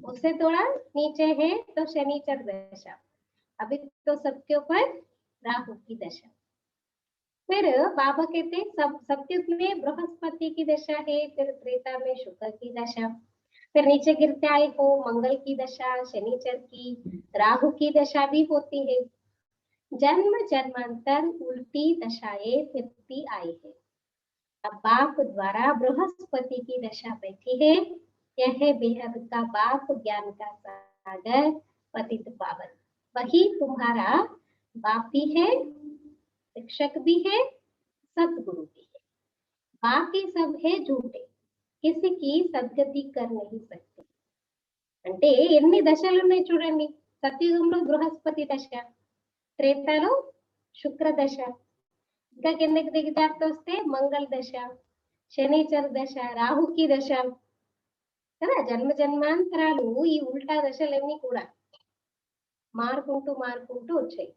उससे थोड़ा नीचे है तो शनिचर दशा, अभी तो सबके ऊपर राहु की दशा. फिर बाबा कहते सब सत्युग में बृहस्पति की दशा है, फिर त्रेता में शुक्र की दशा, फिर नीचे गिरते आए हो मंगल की दशा, शनिचर की, राहु की दशा भी होती है. जन्म जन्मांतर उल्टी दशाएं फिरती आई है. अब बाप द्वारा बृहस्पति की दशा बैठी है. यह है बेहद का बाप, ज्ञान का सागर, पतित पावन. वही तुम्हारा बाप भी है, शिक्षक भी है, सतगुरु भी है. बाकी सब है झूठे, किसी की सद्गति कर नहीं सकते. అంటే ఎన్ని దశలు ఉన్నాయి చూడండి. సత్యుగంలో బృహస్పతి దశ, త్రేతాలో శుక్ర దశ, ఇంకా కిందకి దిగజారుతూ వస్తే మంగళ దశ, శనిచర దశ, రాహుకి దశ కదా. జన్మ జన్మాంతరాలు ఈ ఉల్టా దశలన్నీ కూడా మారుకుంటూ వచ్చాయి.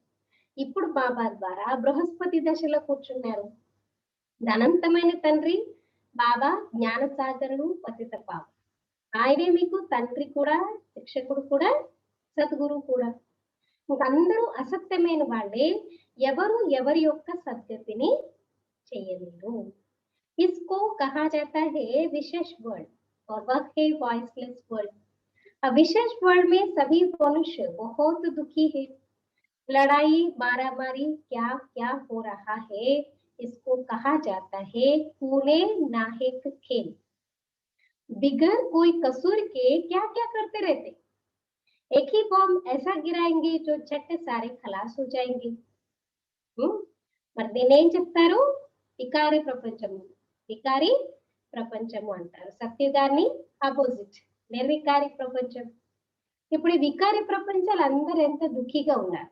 ఇప్పుడు బాబా ద్వారా బృహస్పతి దశలో కూర్చున్నారు. ధనంతమైన తండ్రి బాబా జ్ఞానసాగరుడు, పతిత పాప. ఆయనే మీకు తండ్రి కూడా, శిక్షకుడు కూడా, సద్గురు కూడా. ఇంకందరూ అసత్యమైన వాళ్ళే, ఎవరు ఎవరి యొక్క సద్గతిని చేయలేరు. इसको कहा जाता है विशेष वर्ल्ड और वह है वॉइसलेस वर्ल्ड. विशेष वर्ल्ड में सभी मनुष्य बहुत दुखी है. लड़ाई मारामारी क्या क्या हो रहा है, इसको कहा जाता है कूने नाहक खेल. बिगर कोई कसूर के क्या क्या करते रहते. एक ही बॉम्ब ऐसा गिराएंगे जो झट सारे खलास हो जाएंगे. మరి దీన్ని ఏం చెప్తారు? వికారి ప్రపంచము, వికారి ప్రపంచము అంటారు. సత్యుగాన్ని ఆపోజిట్ నిర్వికారి ప్రపంచం. ఇప్పుడు ఈ వికారి ప్రపంచాలు అందరూ ఎంత దుఃఖిగా ఉన్నారు,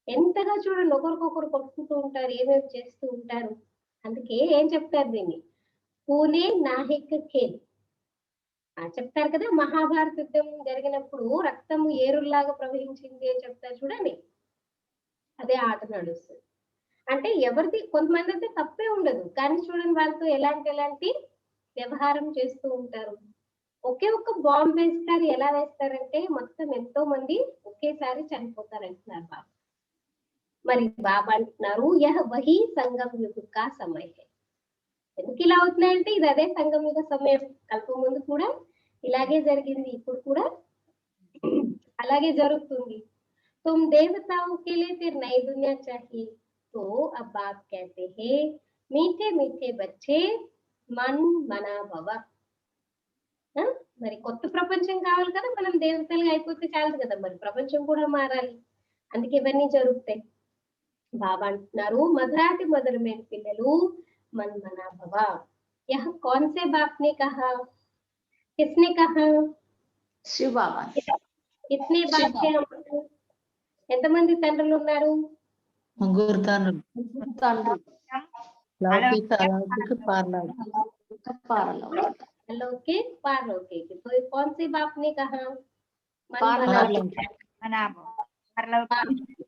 ఎంతగా చూడండి, ఒకరికొకరు కొట్టుకుంటూ ఉంటారు, ఏమేమి చేస్తూ ఉంటారు. అందుకే ఏం చెప్తారు దీన్ని? పూనే నాహిక్ ఖేల్ చెప్తారు కదా. మహాభారత యుద్ధం జరిగినప్పుడు రక్తము ఏరుల్లాగా ప్రవహించింది అని చెప్తారు చూడండి, అదే ఆట నడుస్తుంది. అంటే ఎవరిది, కొంతమంది అయితే తప్పే ఉండదు, కానీ చూడండి వాళ్ళతో ఎలాంటి వ్యవహారం చేస్తూ ఉంటారు. ఒకే ఒక్క బాంబ్ వేస్తారు. ఎలా వేస్తారంటే మొత్తం ఎంతో మంది ఒకేసారి చనిపోతారు అంటున్నారు బాబా. మరి బాబా అంటున్నారు యహ వహి సంగం యుగ కా సమయ హై. ఎందుకు ఇలా అవుతున్నాయంటే ఇది అదే సంగం యుగ సమయం. కల్పం ముందు కూడా ఇలాగే జరిగింది, ఇప్పుడు కూడా అలాగే జరుగుతుంది. तुम देवताओं के लिए फिर नई दुनिया चाहिए, तो अब बाप कहते हैं मीठे मीठे बच्चे मन मना भव. మరి కొత్త ప్రపంచం కావాలి కదా, మనం దేవతలుగా అయిపోతే చాలు కదా, మరి ప్రపంచం కూడా మారాలి. అందుకే ఇవన్నీ జరుగుతాయి. బాబా అంటున్నారు మధురాతి మధురమైన పిల్లలు मन मना भव. यह कौन से बाप ने कहा, किसने कहा? శివ బాబా. कितने बाप थे हमको? ఎంతమంది తండ్రులు ఉన్నారు? ముగ్గురు తండ్రులు, తండ్రి లౌకిక, అలౌకిక, పారలౌకిక. अलौकिक पारलौकिक. तो ये कौन से बाप ने कहा? मन పారలౌకిక. మనాభం, పరలౌకిక.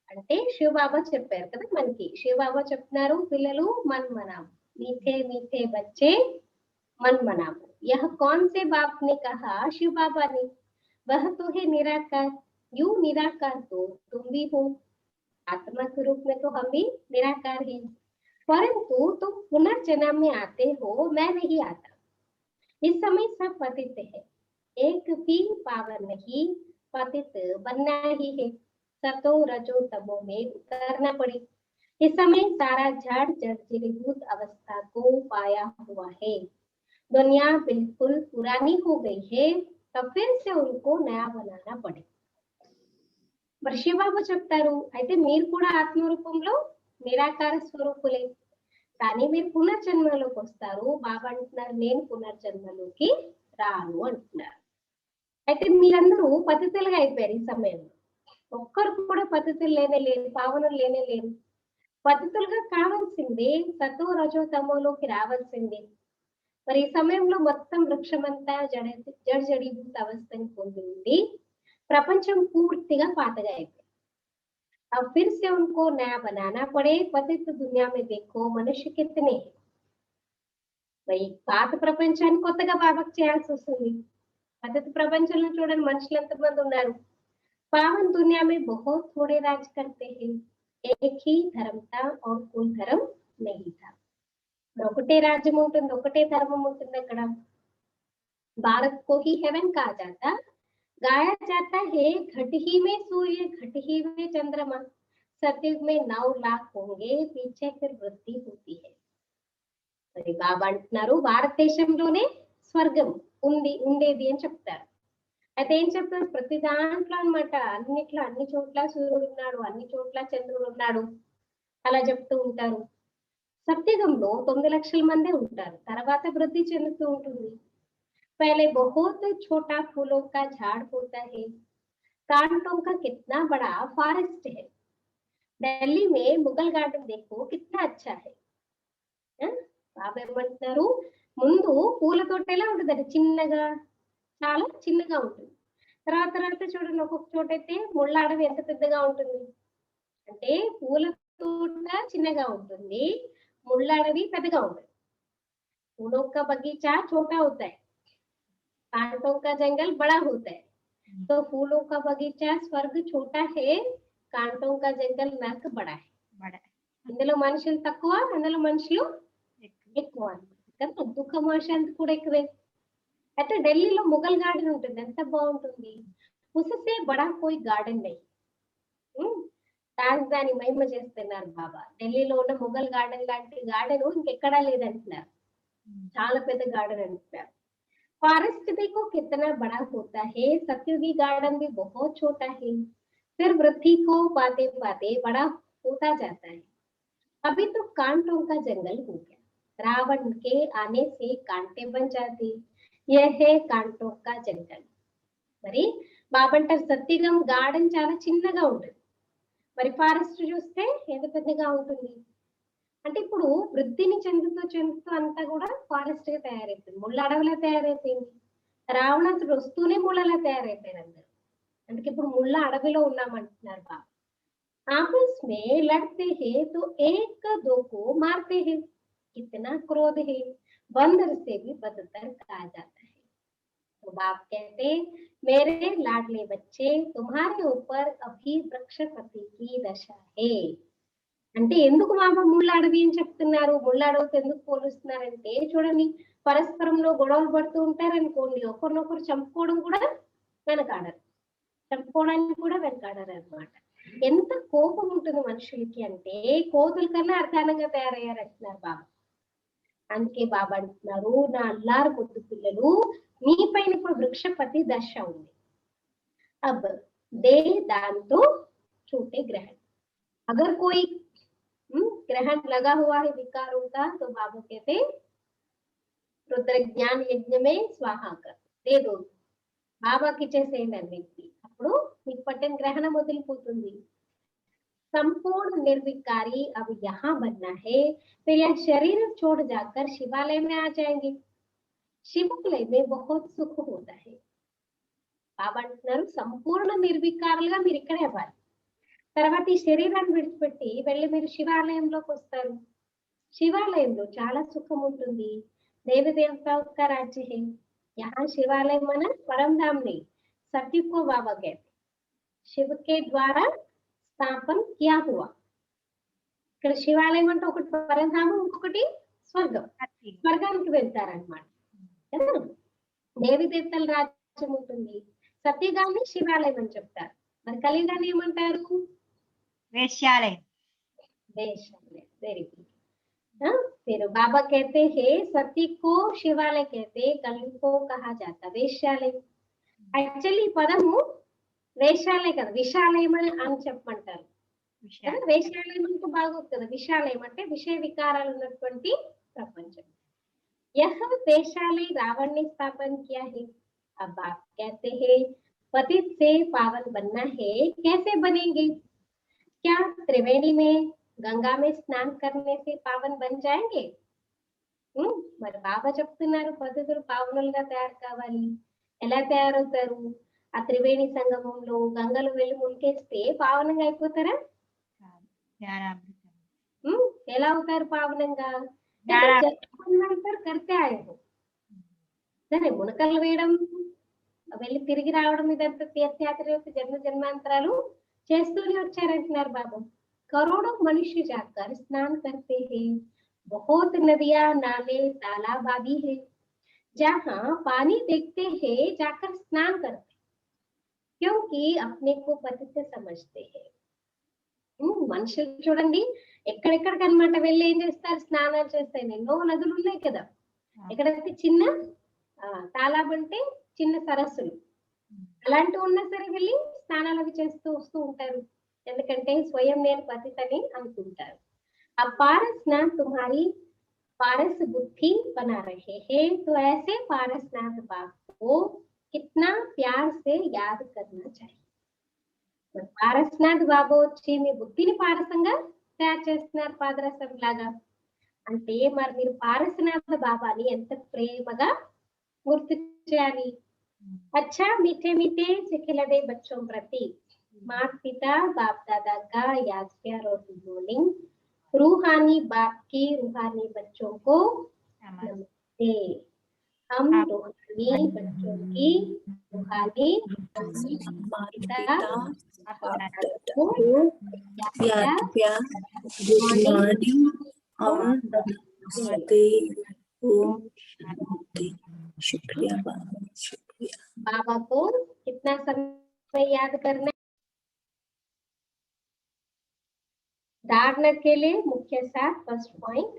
అంటే శివ బాబా చెప్పారు కదా మనకి. శివ బాబా చెప్తున్నారు పిల్లలు मन मनाओ, मीठे मीठे बच्चे मन मनाओ. यह कौन से बाप ने कहा? शिव बाबा ने. वह तो है निराकार. यू निराकार तो तुम भी हो. आत्मा के रूप में तो हम भी निराकार हैं, परंतु तुम पुनर्जन्म में आते हो, मैं नहीं आता। इस समय सब पतित है, एक भी पावन नहीं, पतित बनना ही है। सतो रजो तमो में उतरना पड़े। इस समय सारा जड़ जर्जरीभूत अवस्था को पाया हुआ है। दुनिया बिल्कुल पुरानी हो गई है, तब फिर से उनको नया बनाना पड़े। మరి శివబాబు చెప్తారు, అయితే మీరు కూడా ఆత్మ రూపంలో నిరాకార స్వరూపులే, కానీ మీరు పునర్జన్మలోకి వస్తారు. బాబా అంటున్నారు నేను పునర్జన్మలోకి రాను అంటున్నారు. అయితే మీరందరూ పతితులుగా అయిపోయారు ఈ సమయంలో. ఒక్కరు కూడా పతితులు లేనే లేరు, పావనులు లేనే లేరు. పతితులుగా కావాల్సిందే, సతో రజో తమోలోకి రావాల్సిందే. మరి ఈ సమయంలో మొత్తం వృక్షమంతా జడజడీభూత అవస్థని పొంది ఉంది. प्रपंचम पूर्तिगा पातगा అయిపోయింది. अब फिर से उनको नया बनाना पड़े। पतित दुनिया में देखो मनुष्य कितने हैं. भाई పాత ప్రపంచాన్ని కొత్తగా బాబాకు చేయాల్సి వస్తుంది. పతిత ప్రపంచంలో చూడండి మనుషులు ఎంతమంది ఉన్నారు. पावन दुनिया में बहुत थोड़े राज करते हैं. एक ही धर्म था और कोई धर्म नहीं था. ఒకటే రాజ్యం ఉంటుంది, ఒకటే ధర్మం ఉంటుంది. అక్కడ भारत को ही हेवन कहा जाता, गाया जाता है घट ही में सूर्य, घट ही में चंद्रमा, सतयुग में 9 लाख होंगे, पीछे फिर वृद्धि होती है. మరి బాబా అంటున్నారు భారతదేశంలోనే స్వర్గం ఉంది ఉండేది అని చెప్తారు. అయితే ఏం చెప్తారు, ప్రతి దాంట్లో అన్నమాట, అన్నిట్లో అన్ని చోట్ల సూర్యుడు ఉన్నాడు, అన్ని చోట్ల చంద్రుడు ఉన్నాడు అలా చెప్తూ ఉంటారు. సత్యుగంలో 9 లక్షల మందే ఉంటారు, తర్వాత వృద్ధి చెందుతూ ఉంటుంది. पहले बहुत छोटा फूलों का झाड़ होता है, कांटों का कितना बड़ा फॉरेस्ट है. दिल्ली में मुगल गार्डन देखो कितना अच्छा है. బాబా ఏమంటున్నారు, ముందు పూల తోట ఎలా ఉంటుంది, చిన్నగా, చాలా చిన్నగా ఉంటుంది. తర్వాత తర్వాత చూడండి ఒక్కొక్క చోట అయితే ముళ్ళ అడవి ఎంత పెద్దగా ఉంటుంది. అంటే పూల తోట చిన్నగా ఉంటుంది, ముళ్ళ అడవి పెద్దగా ఉంటుంది. फूलों का बगीचा छोटा होता है, कांटों का जंगल बड़ा होता है. तो फूलों का बगीचा स्वर्ग छोटा है, कांटों का जंगल नरक बड़ा है. ఇందులో మనుషులు తక్కువ, అందులో మనుషులు ఎక్కువ. కదా దుఃఖం శాంతి కూడా ఎక్కువే. అయితే ఢిల్లీలో ముగల్ గార్డెన్ ఉంటుంది, ఎంత బాగుంటుంది. ఉససే బడా కోయి గార్డెన్ నహీ. రాజధాని మహిమ చేస్తున్నారు బాబా. ఢిల్లీలో ఉన్న ముగల్ గార్డెన్ లాంటి గార్డెన్ ఇంకెక్కడా లేదంటున్నారు, చాలా పెద్ద గార్డెన్ అంటున్నారు. फॉरेस्ट देखो कितना बड़ा होता है, सतयुगी गार्डन भी बहुत छोटा है, फिर वृद्धि को पाते पाते बड़ा होता जाता है. अभी तो कांटों का जंगल हो गया, रावण के आने से कांटे बन जाते, यह है कांटों का जंगल. మరి బాబా అంటారు సత్యుగం గార్డెన్ చాలా చిన్నగా ఉంటుంది, మరి ఫారెస్ట్ చూస్తే ఎంత పెద్దగా ఉంటుంది. అంటే ఇప్పుడు వృద్ధిని చెందుతూ చెందుతూ అంతా కూడా ఫారెస్ట్ గా తయారైపోయింది, ముళ్ళ అడవిలా తయారైపోయింది. రావణాసుడు వస్తూనే ముళ్ళలా తయారైపోయారు అందరు. అందుకే ఇప్పుడు ముళ్ళ అడవిలో ఉన్నామంటున్నారు బాబా. आपस में लड़ते हैं तो एक दो को मारते हैं, कितना क्रोध है, बंदर से भी बदतर कहा जाता है. तो बाप कहते मेरे लाडले बच्चे, तुम्हारे ऊपर अभी वृक्षपति की दशा है. అంటే ఎందుకు బాబా ముళ్ళ అడవి అని చెప్తున్నారు, ముళ్ళ అడవితో ఎందుకు పోలుస్తున్నారంటే చూడండి, పరస్పరంలో గొడవలు పడుతూ ఉంటారనుకోండి, ఒకరినొకరు చంపుకోవడం కూడా వెనకాడరు, చంపుకోవడానికి కూడా వెనకాడరు అనమాట. ఎంత కోపం ఉంటుంది మనుషులకి అంటే కోతుల కన్నా అర్థానంగా తయారయ్యారు అంటున్నారు బాబా. అందుకే బాబా అంటున్నారు నా అల్లారు ముద్దు పిల్లలు, మీ పైన ఇప్పుడు వృక్షపతి దశ ఉంది. అబ్ దే దాంతో छोटे ग्रहण, अगर कोई ग्रहण लगा हुआ है विकारों का, तो बाबा कहते रुद्र ज्ञान यज्ञ में स्वाहा कर दे दो, బాబాకి ఇచ్చేసేయండి అన్నింటినీ, అప్పుడు మీకు పట్టిన గ్రహణం వదిలిపోతుంది. संपूर्ण निर्विकारी अब यहाँ बनना है, फिर यह शरीर छोड़ जाकर शिवालय में आ जाएंगे. शिवालय में बहुत सुख होता है. బాబా అంటున్నారు సంపూర్ణ నిర్వికారులుగా మీరు ఇక్కడే అవ్వాలి, తర్వాత ఈ శరీరాన్ని విడిచిపెట్టి వెళ్ళి మీరు శివాలయంలోకి వస్తారు. శివాలయంలో చాలా సుఖం ఉంటుంది. देवी देवताओं का राज्य है. यहाँ शिवालय मना परम धाम नहीं, सत्य को बाबा कहते. शिव के द्वारा स्थापन किया हुआ। ఇక్కడ శివాలయం అంటే ఒకటి పరధామం, ఇంకొకటి స్వర్గం. స్వర్గానికి వెళ్తారన్నమాట కదా. దేవి దేవతల రాజ్యం ఉంటుంది, సత్యగాన్ని శివాలయం అని చెప్తారు. మరి కలియుగాన్ని ఏమంటారు? వేశ్యాలయం. वेश्यालय, वेरी गुड। हाँ, फिर बाबा कहते हैं सती को शिवालय कहते, कलयुग को कहा जाता వేశ్యాలయ. యాక్చువల్లీ పదము వేశ్యాలయ కదా, విశాలయం అని చెప్పమంటారు. వేశ్యాలయం అంటే బాగోదు కదా, విశాలయం అంటే విషయ వికారాలు ఉన్నటువంటి ప్రపంచం. यह वेश्यालय रावण ने स्थापन किया है। अब आप कहते हैं पतित से पावन बनना है, कैसे बनेंगे? क्या त्रिवेणी में गंगा में स्नान करने से पावन बन जाएंगे? మరి బాబా చెప్తున్నారు పద్ధతులు పావనులుగా తయారు కావాలి. ఎలా తయారవుతారు? ఆ త్రివేణి సంగమంలో గంగలో వెళ్ళి మునికేస్తే పావనంగా అయిపోతారా? ఎలా అవుతారు పావనంగా? కడితే ఆయన సరే మునకలు వేయడం, వెళ్ళి తిరిగి రావడం, ఇదంతా తీర్థయాత్ర యొక్క జన్మ జన్మాంతరాలు చేస్తూనే వచ్చారంటున్నారు బాబు. करोड़ों मनुष्य जाकर स्नान करते हैं, बहुत नदियां नाले तालाब आदि है, जहाँ पानी देखते हैं जाकर स्नान करते, क्योंकि अपने को पतित समझते हैं. మనుషులు చూడండి ఎక్కడెక్కడికన్నమాట వెళ్ళి ఏం చేస్తారు? స్నానాలు చేస్తారు. ఎన్నో నదులు ఉన్నాయి కదా, ఎక్కడైతే చిన్న తాలాబ్ అంటే చిన్న సరస్సులు అలాంటివి ఉన్నా సరే వెళ్ళి స్నానాలు అవి చేస్తూ వస్తూ ఉంటారు. ఎందుకంటే స్వయం నేను పతితని అనుకుంటారు. अब पारस स्नान तुम्हारी पारस बुद्धि बना रहे हैं, तो ऐसे पारसनाथ बाप को कितना प्यार से याद करना चाहिए. పారస్నాథ్ బాబా వచ్చి మీ బుద్ధిని పారసంగా తయారు చేస్తున్నారు పాదరసం లాగా అంటే, మరి మీరు పారసనాథ బాబాని ఎంత ప్రేమగా గుర్తు చేయాలి. अच्छा मीठे मीठे सिखिलदे बच्चों प्रति माता पिता बाप दादा का याद प्यार और गुड मॉर्निंग. रूहानी बाप की रूहानी बच्चों को नमस्ते. हम रूहानी बच्चों की रूहानी पिता को याद प्यार गुड मॉर्निंग और नमस्ते. ओम शांति. शुक्रिया बाबा, शुक्रिया. बाबा को कितना समय याद करना? धारणा के लिए मुख्य सार फर्स्ट पॉइंट,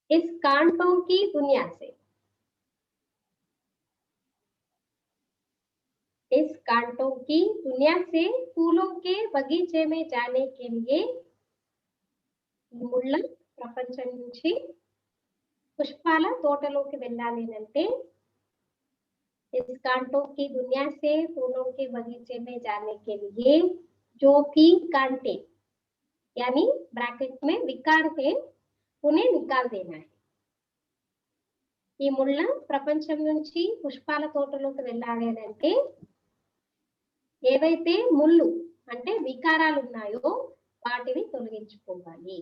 इस कांटों की दुनिया से, इस कांटों की दुनिया से फूलों के बगीचे में जाने के लिए ముళ్ళ ప్రపంచం నుంచి పుష్పాల తోటలోకి వెళ్ళాలి అంటే, इस कांटों की दुनिया से फूलों के बगीचे में जाने के लिए जो भी कांटे यानी ब्रैकेट में विकार है उन्हें निकाल देना है. ఈ ముళ్ళ ప్రపంచం నుంచి పుష్పాల తోటలోకి వెళ్ళాలి అంటే ఏవైతే ముళ్ళు అంటే వికారాలు ఉన్నాయో వాటిని తొలగించుకోవాలి.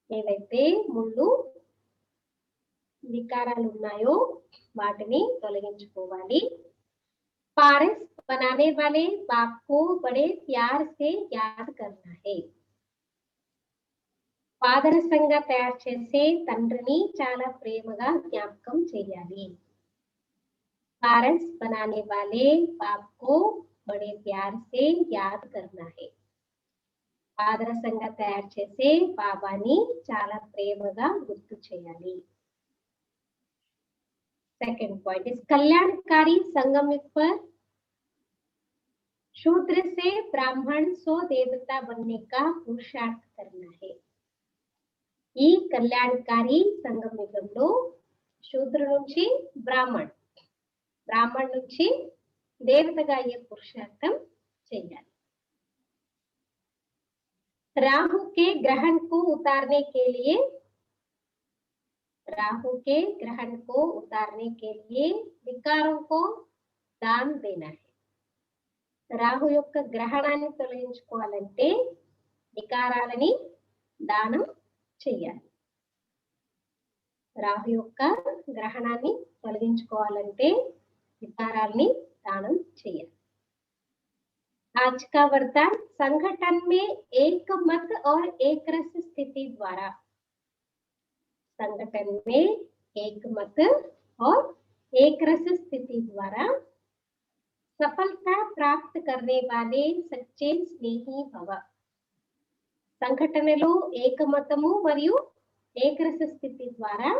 ఏవైతే ముళ్ళు వికారాలు ఉన్నాయో వాటిని తొలగించుకోవాలి. पारस बनाने वाले बाप को बड़े प्यार से याद करना है. పాదరసంగా తయారు చేసే తండ్రిని చాలా ప్రేమగా జ్ఞాపకం చేయాలి. पारस बनाने वाले बाप को बड़े प्यार से याद करना है. పాదరసంగా తయారు చేసే బాబాని చాలా ప్రేమగా గుర్తు చేయాలి. सेकंड पॉइंट, इस कल्याणकारी संगम युग पर शूद्र से ब्राह्मण सो देवता बनने का पुरुषार्थ करना है. ఈ కళ్యాణకారి సంగమ యుగంలో శూద్ర నుంచి బ్రాహ్మణ్, బ్రాహ్మణ్ నుంచి దేవతగా అయ్యే పురుషార్థం చేయాలి. राहु के ग्रहण को उतारने के लिए, राहु के ग्रहण को उतारने के लिए विकारों को दान देना है. రాహు యొక్క గ్రహణాన్ని తొలగించుకోవాలంటే వికారాలని దానం చేయాలి. రాహు యొక్క గ్రహణాన్ని తొలగించుకోవాలంటే వికారాలని దానం చేయాలి. आज का वरदान संगठन में एक मत और एक रस स्थिति द्वारा, संगठन में एक मत और एक रस स्थिति द्वारा सफलता प्राप्त करने वाले सच्चे स्नेही भव. సంఘటనలో ఏకమతము మరియు ఏకరస స్థితి ద్వారా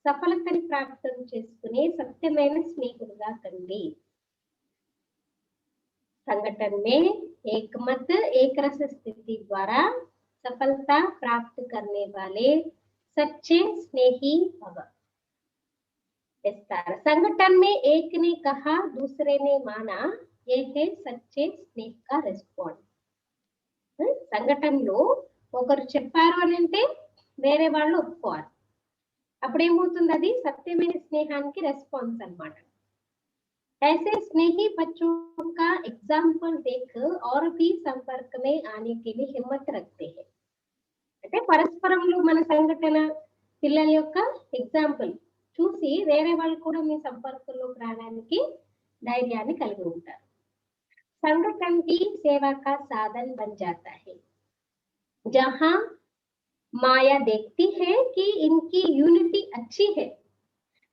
సఫలతని ప్రాప్తం చేసుకునే సత్యమైన స్నేహితులుగా కండి. संगठन में एक मत एक रस स्थिति द्वारा सफलता प्राप्त करने वाले सच्चे स्नेही भव. विस्तार. संगठन में एक ने कहा दूसरे ने माना, ये है सच्चे स्नेह का रिस्पॉन्स. సంఘటనలో ఒకరు చెప్పారు అని అంటే వేరే వాళ్ళు ఒప్పుకోవాలి. అప్పుడు ఏమవుతుంది, అది సత్యమైన స్నేహానికి రెస్పాన్స్ అన్నమాట. ऐसे स्नेही बच्चों का एग्जाम्पल देख और भी संपर्क में आने के लिए हिम्मत रखते हैं. అంటే పరస్పరంలో మన సంఘటన పిల్లల యొక్క ఎగ్జాంపుల్ చూసి వేరే వాళ్ళు కూడా మీ సంపర్కంలోకి రావడానికి ధైర్యాన్ని కలిగి ఉంటారు. संगठन की सेवा का साधन बन जाता है. जहां माया देखती है कि इनकी यूनिटी अच्छी है,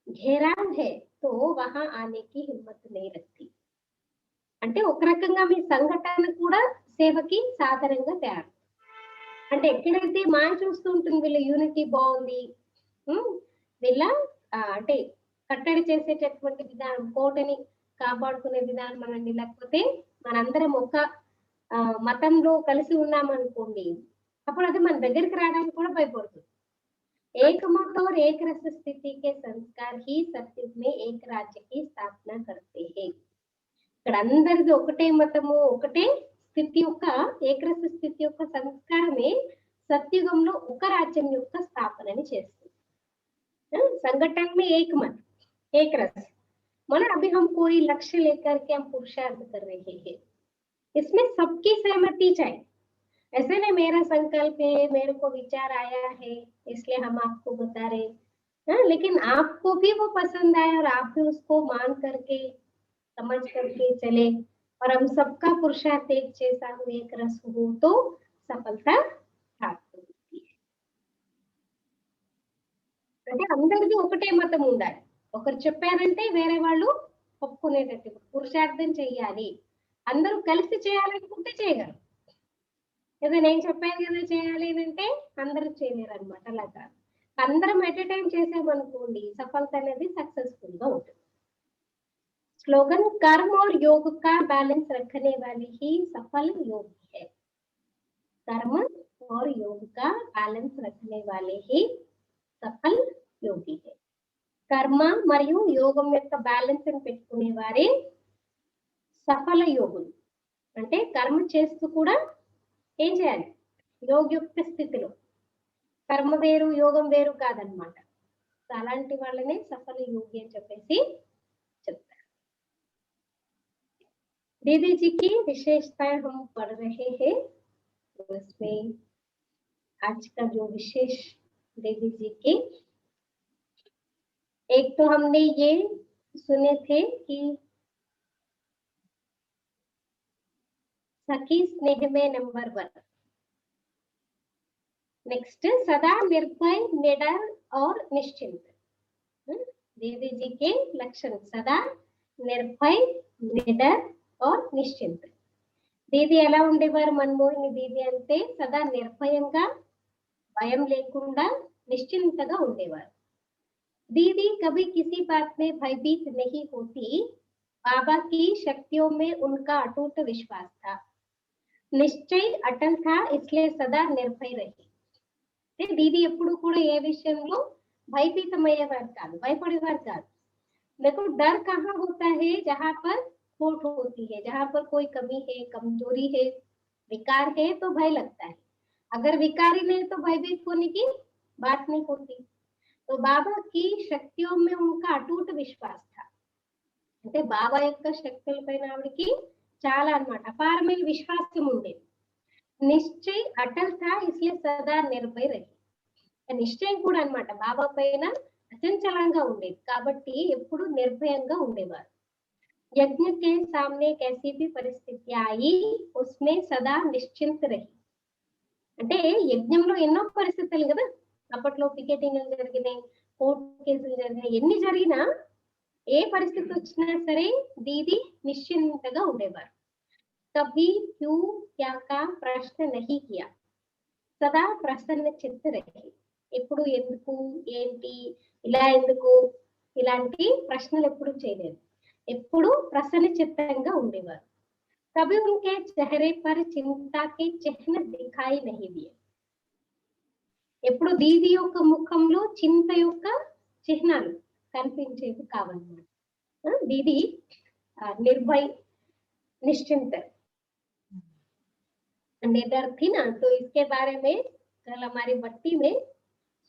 घेराव है, तो वहां आने की हिम्मत नहीं रखती. అంటే ఒక రకంగా మీ సంఘటన కూడా సేవకి సాధనంగా తయారు. అంటే ఎక్కడైతే మాయ చూస్తూ ఉంటుంది వీళ్ళ యూనిటీ బాగుంది, వీళ్ళ అంటే కట్టడి చేసేటటువంటి విధానం, కోటని కాపాడుకునే విధానం అనండి, లేకపోతే మనందరం ఒక మతంలో కలిసి ఉన్నామనుకోండి, అప్పుడు అది మన దగ్గరికి రావడానికి కూడా భయపడుతుంది. एक मत और एक रस स्थिति के संस्कार ही सत्युग में एक राज्य की स्थापना करते हैं. ఇక్కడ అందరిది ఒకటే మతము ఒకటే స్థితి యొక్క ఏకరస స్థితి యొక్క సంస్కారమే సత్యుగంలో ఒక రాజ్యం యొక్క స్థాపనని చేస్తుంది. संगठन में एक मत एक रस, मतलब अभी हम कोई लक्ष्य लेकर के हम पुरुषार्थ कर रहे हैं, इसमें सबकी सहमति चाहिए. ऐसे नहीं मेरा संकल्प है, मेरे को विचार आया है इसलिए हम आपको बता रहे हैं, लेकिन आपको भी वो पसंद आए और आप भी उसको मान करके समझ करके चले और हम सबका पुरुषार्थ एक जैसा हो, एक रस हो, तो सफलता प्राप्त होती है. అంటే అందరిది ఒకటే మతం ఉండాలి. ఒకరు చెప్పారంటే వేరే వాళ్ళు ఒప్పుకునేటట్టు పురుషార్థం చెయ్యాలి. అందరూ కలిసి చేయాలనుకుంటే చేయగలరు. ఏదో నేను చెప్పాను కదా చేయాలి అంటే అందరూ చేయలేరు అనమాట. అలా కాదు, అందరం ఎట్ ఏ టైం చేసామనుకోండి సఫలత అనేది సక్సెస్ఫుల్ గా ఉంటుంది. स्लोगन कर्म और योग का बैलेंस रखने वाली ही सफल योगी है. कर्म और योग का बैलेंस रखने वाले ही सफल योगी है. కర్మ మరియు యోగం యొక్క బ్యాలెన్స్ ని పెట్టుకునే వారే సఫల యోగులు. అంటే కర్మ చేస్తూ కూడా ఏం చేయాలి, యోగయుక్త స్థితిలో. కర్మ వేరు యోగం వేరు కాదనమాట. అలాంటి వాళ్ళనే సఫల యోగి అని చెప్పేసి చెప్తారు. दीदी जी की विशेषताएं हम पढ़ रहे हैं, तो इसमें आज का जो विशेष दीदी जी की, एक तो हमने ये सुने थे कि सखी स्नेह में नंबर 1. नेक्स्ट सदा निर्भय निडर और निश्चिंत. दीदी जी के लक्षण सदा निर्भय निडर और निश्चिंत. దీది ఎలా ఉండేవారు మన్మోహిని దీది అంటే సదా నిర్భయంగా భయం లేకుండా నిశ్చింతగా ఉండేవారు. दीदी कभी किसी बात में भयभीत नहीं होती. बाबा की शक्तियों में उनका अटूट विश्वास था, निश्चय अटल था, इसलिए सदा निर्भय रही. दीदी ఎప్పుడు కూడా ఏ విషయంలో భయభీతమయ్యేవారు కాదు, భయపడేవారు కాదు. देखो डर कहाँ होता है, जहाँ पर खोट होती है, जहाँ पर कोई कमी है, कमजोरी है, विकार है तो भय लगता है. अगर विकार ही नहीं तो भयभीत होने की बात नहीं होती. तो बाबा की शक्तियों में उनका अटूट विश्वास था. అంటే బాబా యొక్క శక్తుల పైన ఆవిడకి చాలా అన్నమాట అపారమైన విశ్వాసం ఉండేది. నిశ్చయ్ అటల్ థా, ఇస్లియే సదా నిర్భయ రహి. నిశ్చయం కూడా అన్నమాట బాబా పైన అచంచలంగా ఉండేది, కాబట్టి ఎప్పుడు నిర్భయంగా ఉండేవారు. यज्ञ के सामने कैसी भी परिस्थिति आई उसमें सदा నిశ్చింత रही. అంటే యజ్ఞంలో ఎన్నో పరిస్థితులు కదా, అప్పట్లో పికెటింగ్ జరిగినాయి, కోర్టు కేసులు జరిగినాయి, ఎన్ని జరిగినా ఏ పరిస్థితి వచ్చినా సరే దీది నిశ్చింతగా ఉండేవారు. కభీ క్యూ క్యా కా ప్రశ్న నహీ కియా, సదా ప్రసన్న చిత్త రహి. ఎప్పుడు ఎందుకు ఏంటి ఇలా ఎందుకు ఇలాంటి ప్రశ్నలు ఎప్పుడు చేయలేదు, ఎప్పుడు ప్రసన్న చిత్తంగా ఉండేవారు. कभी उनके चेहरे पर चिंता के चिन्ह दिखाई नहीं दिए. ఎప్పుడు దీది యొక్క ముఖంలో చింత యొక్క చిహ్నాలు కనిపించేవి కావన్నమాట. దీది निर्भय निश्चिंत निडर थी ना. तो इसके बारे में कल हमारी भट्टी में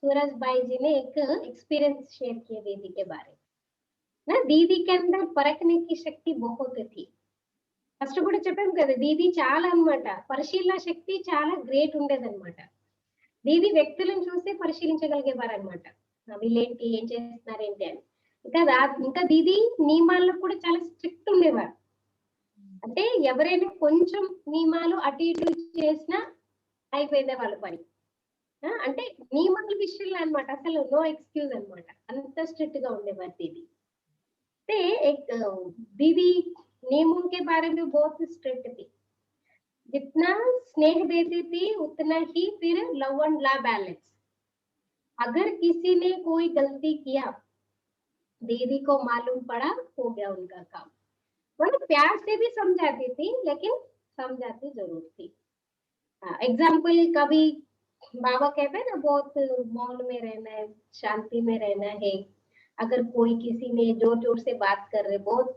सूरज भाई जी ने एक एक्सपीरियंस शेयर किया दीदी के बारे में ना. दीदी के अंदर परखने की शक्ति बहुत थी. ఫస్ట్ కూడా చెప్పాను కదా, దీది చాలా అన్నమాట పరిశీలన శక్తి చాలా గ్రేట్ ఉండేదన్నమాట. దీది వ్యక్తులను చూసి పరిశీలించగలిగేవారు అనమాట, వీళ్ళేంటి ఏం చేస్తున్నారు ఏంటి అని. ఇంకా దీది నియమాల్లో కూడా చాలా స్ట్రిక్ట్ ఉండేవారు. అంటే ఎవరైనా కొంచెం నియమాలు అటు ఇటు చేసినా అయిపోయిందే వాళ్ళ పని. అంటే నియమాల విషయంలో అనమాట అసలు నో ఎక్స్క్యూజ్ అనమాట, అంత స్ట్రిక్ట్ గా ఉండేవారు దీది. అంటే దీది नियमों के बारे में बहुत स्ट्रिक्ट थी. जितना स्नेह देती थी उतना ही फिर लव एंड ला बैलेंस. अगर किसी ने कोई गलती किया दीदी को मालूम पड़ा हो गया उनका काम. मतलब प्यार से भी समझाती थी लेकिन समझाती जरूर थी. एग्जाम्पल कभी बाबा कहते हैं ना बहुत मौन में रहना है, शांति में रहना है. अगर कोई किसी ने जोर जोर से बात कर रहे, बहुत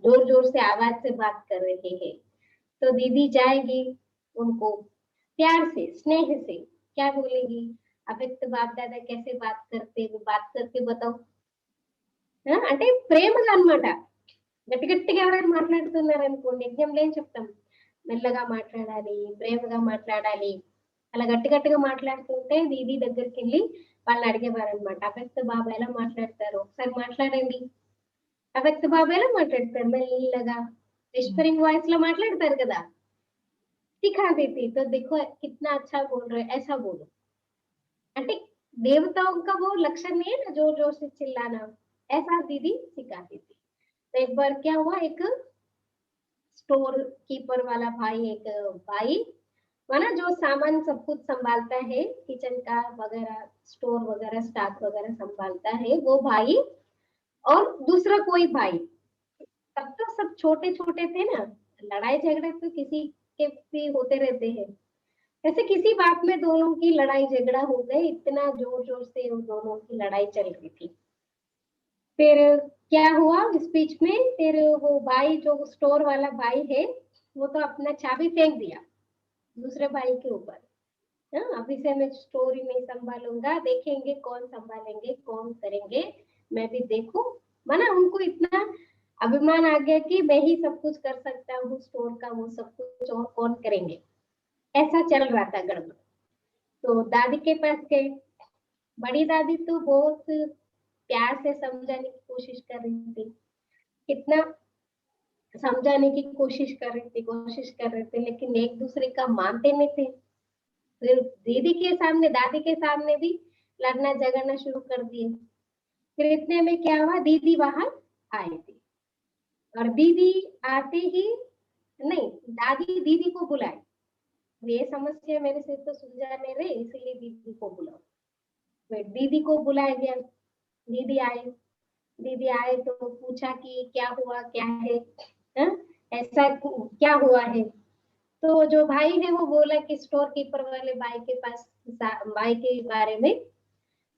जोर जोर से आवाज से बात कर रहे हैं, तो दीदी जाएगी उनको प्यार से स्नेह से क्या बोलेगी, अव्यक्त बाप दादा कैसे बात करते वो बात करके बताओ. అంటే ప్రేమగా అన్నమాట. గట్టి గట్టిగా ఎవరైనా మాట్లాడుతున్నారు అనుకోండి, యజ్ఞంలో ఏం చెప్తాం, మెల్లగా మాట్లాడాలి, ప్రేమగా మాట్లాడాలి. అలా గట్టి గట్టిగా మాట్లాడుతుంటే దీది దగ్గరికి వెళ్ళి వాళ్ళని అడిగేవారు అనమాట, అవ్యక్త బాబా ఎలా మాట్లాడతారు ఒకసారి మాట్లాడండి. అవ్యక్త బాబా ఎలా మాట్లాడతారు, మెల్లగా విస్పరింగ్ వాయిస్ లో మాట్లాడతారు కదా. सिखा देती तो देखो कितना अच्छा बोल रहे ऐसा बोलो. అంటే देवताओं का वो लक्षण नहीं है ना जोर जोर से चिल्लाना, ऐसा दीदी सिखाती थी. तो एक बार क्या हुआ, एक स्टोर कीपर वाला भाई, एक भाई माना जो सामान सब कुछ संभालता है, किचन का वगैरह स्टोर वगैरह स्टॉक वगैरह संभालता है, वो भाई और दूसरा कोई भाई. तब तो सब छोटे छोटे थे ना, लड़ाई झगड़े तो किसी के भी होते रहते हैं. ऐसे किसी बात में दोनों की लड़ाई झगड़ा हो गए, इतना जोर जोर से उन दोनों की लड़ाई चल रही थी. फिर क्या हुआ इस बीच में, फिर वो भाई जो स्टोर वाला भाई है वो तो अपना चाबी फेंक दिया दूसरे भाई के ऊपर. अभी से मैं स्टोर ही नहीं संभालूंगा, देखेंगे कौन संभालेंगे कौन करेंगे, मैं भी देखूं. माना उनको इतना अभिमान आ गया कि मैं ही सब कुछ कर सकता हूँ स्टोर का, वो सब कुछ और कौन करेंगे, ऐसा चल रहा था गड़बड़. तो दादी के पास गए. बड़ी दादी तो बहुत प्यार से समझाने की कोशिश कर रही थी, कितना समझाने की कोशिश कर रहे थे लेकिन एक दूसरे का मानते नहीं थे. फिर दीदी के सामने दादी के सामने भी लड़ना झगड़ना शुरू कर दिए. फिर इतने में क्या हुआ, दीदी बाहर आई थी और दीदी आते ही नहीं, दादी दीदी को बुलाई, ये समस्या मेरे से तो सुलझा नहीं रही इसलिए दीदी को बुलाओ. फिर दीदी को बुलाया गया. दीदी आए तो पूछा कि क्या हुआ क्या है, ऐसा क्या हुआ है. तो जो भाई है वो बोला कि स्टोर कीपर वाले भाई के पास भाई के बारे में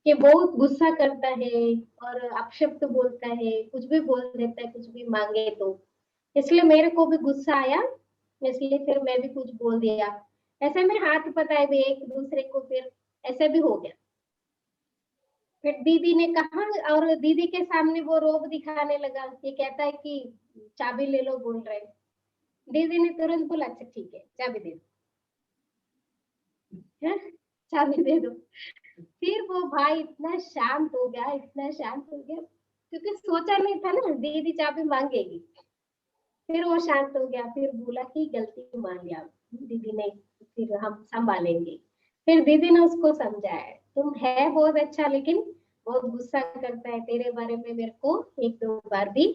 कि बहुत गुस्सा करता है और अपशब्द बोलता है, कुछ भी बोल देता है, कुछ भी मांगे तो, इसलिए मेरे को भी गुस्सा आया, इसलिए फिर मैं भी कुछ बोल दिया. ऐसे में हाथ पताए भी एक दूसरे को, फिर ऐसे भी हो गया. फिर दीदी ने कहा और दीदी के सामने वो रोब दिखाने लगा, ये कहता है कि चाबी ले लो बोल रहे. दीदी ने तुरंत बोला अच्छा ठीक है चाबी दे दो, चाबी दे दो. फिर वो भाई इतना शांत हो गया क्योंकि सोचा नहीं था ना दीदी चाबी मांगेगी. फिर वो शांत हो गया, फिर बोला कि गलती मान लिया दीदी ने, फिर हम संभालेंगे। फिर दीदी ने उसको समझाया, तुम है बहुत अच्छा लेकिन बहुत गुस्सा करता है, तेरे बारे में मेरे को 1-2 बार भी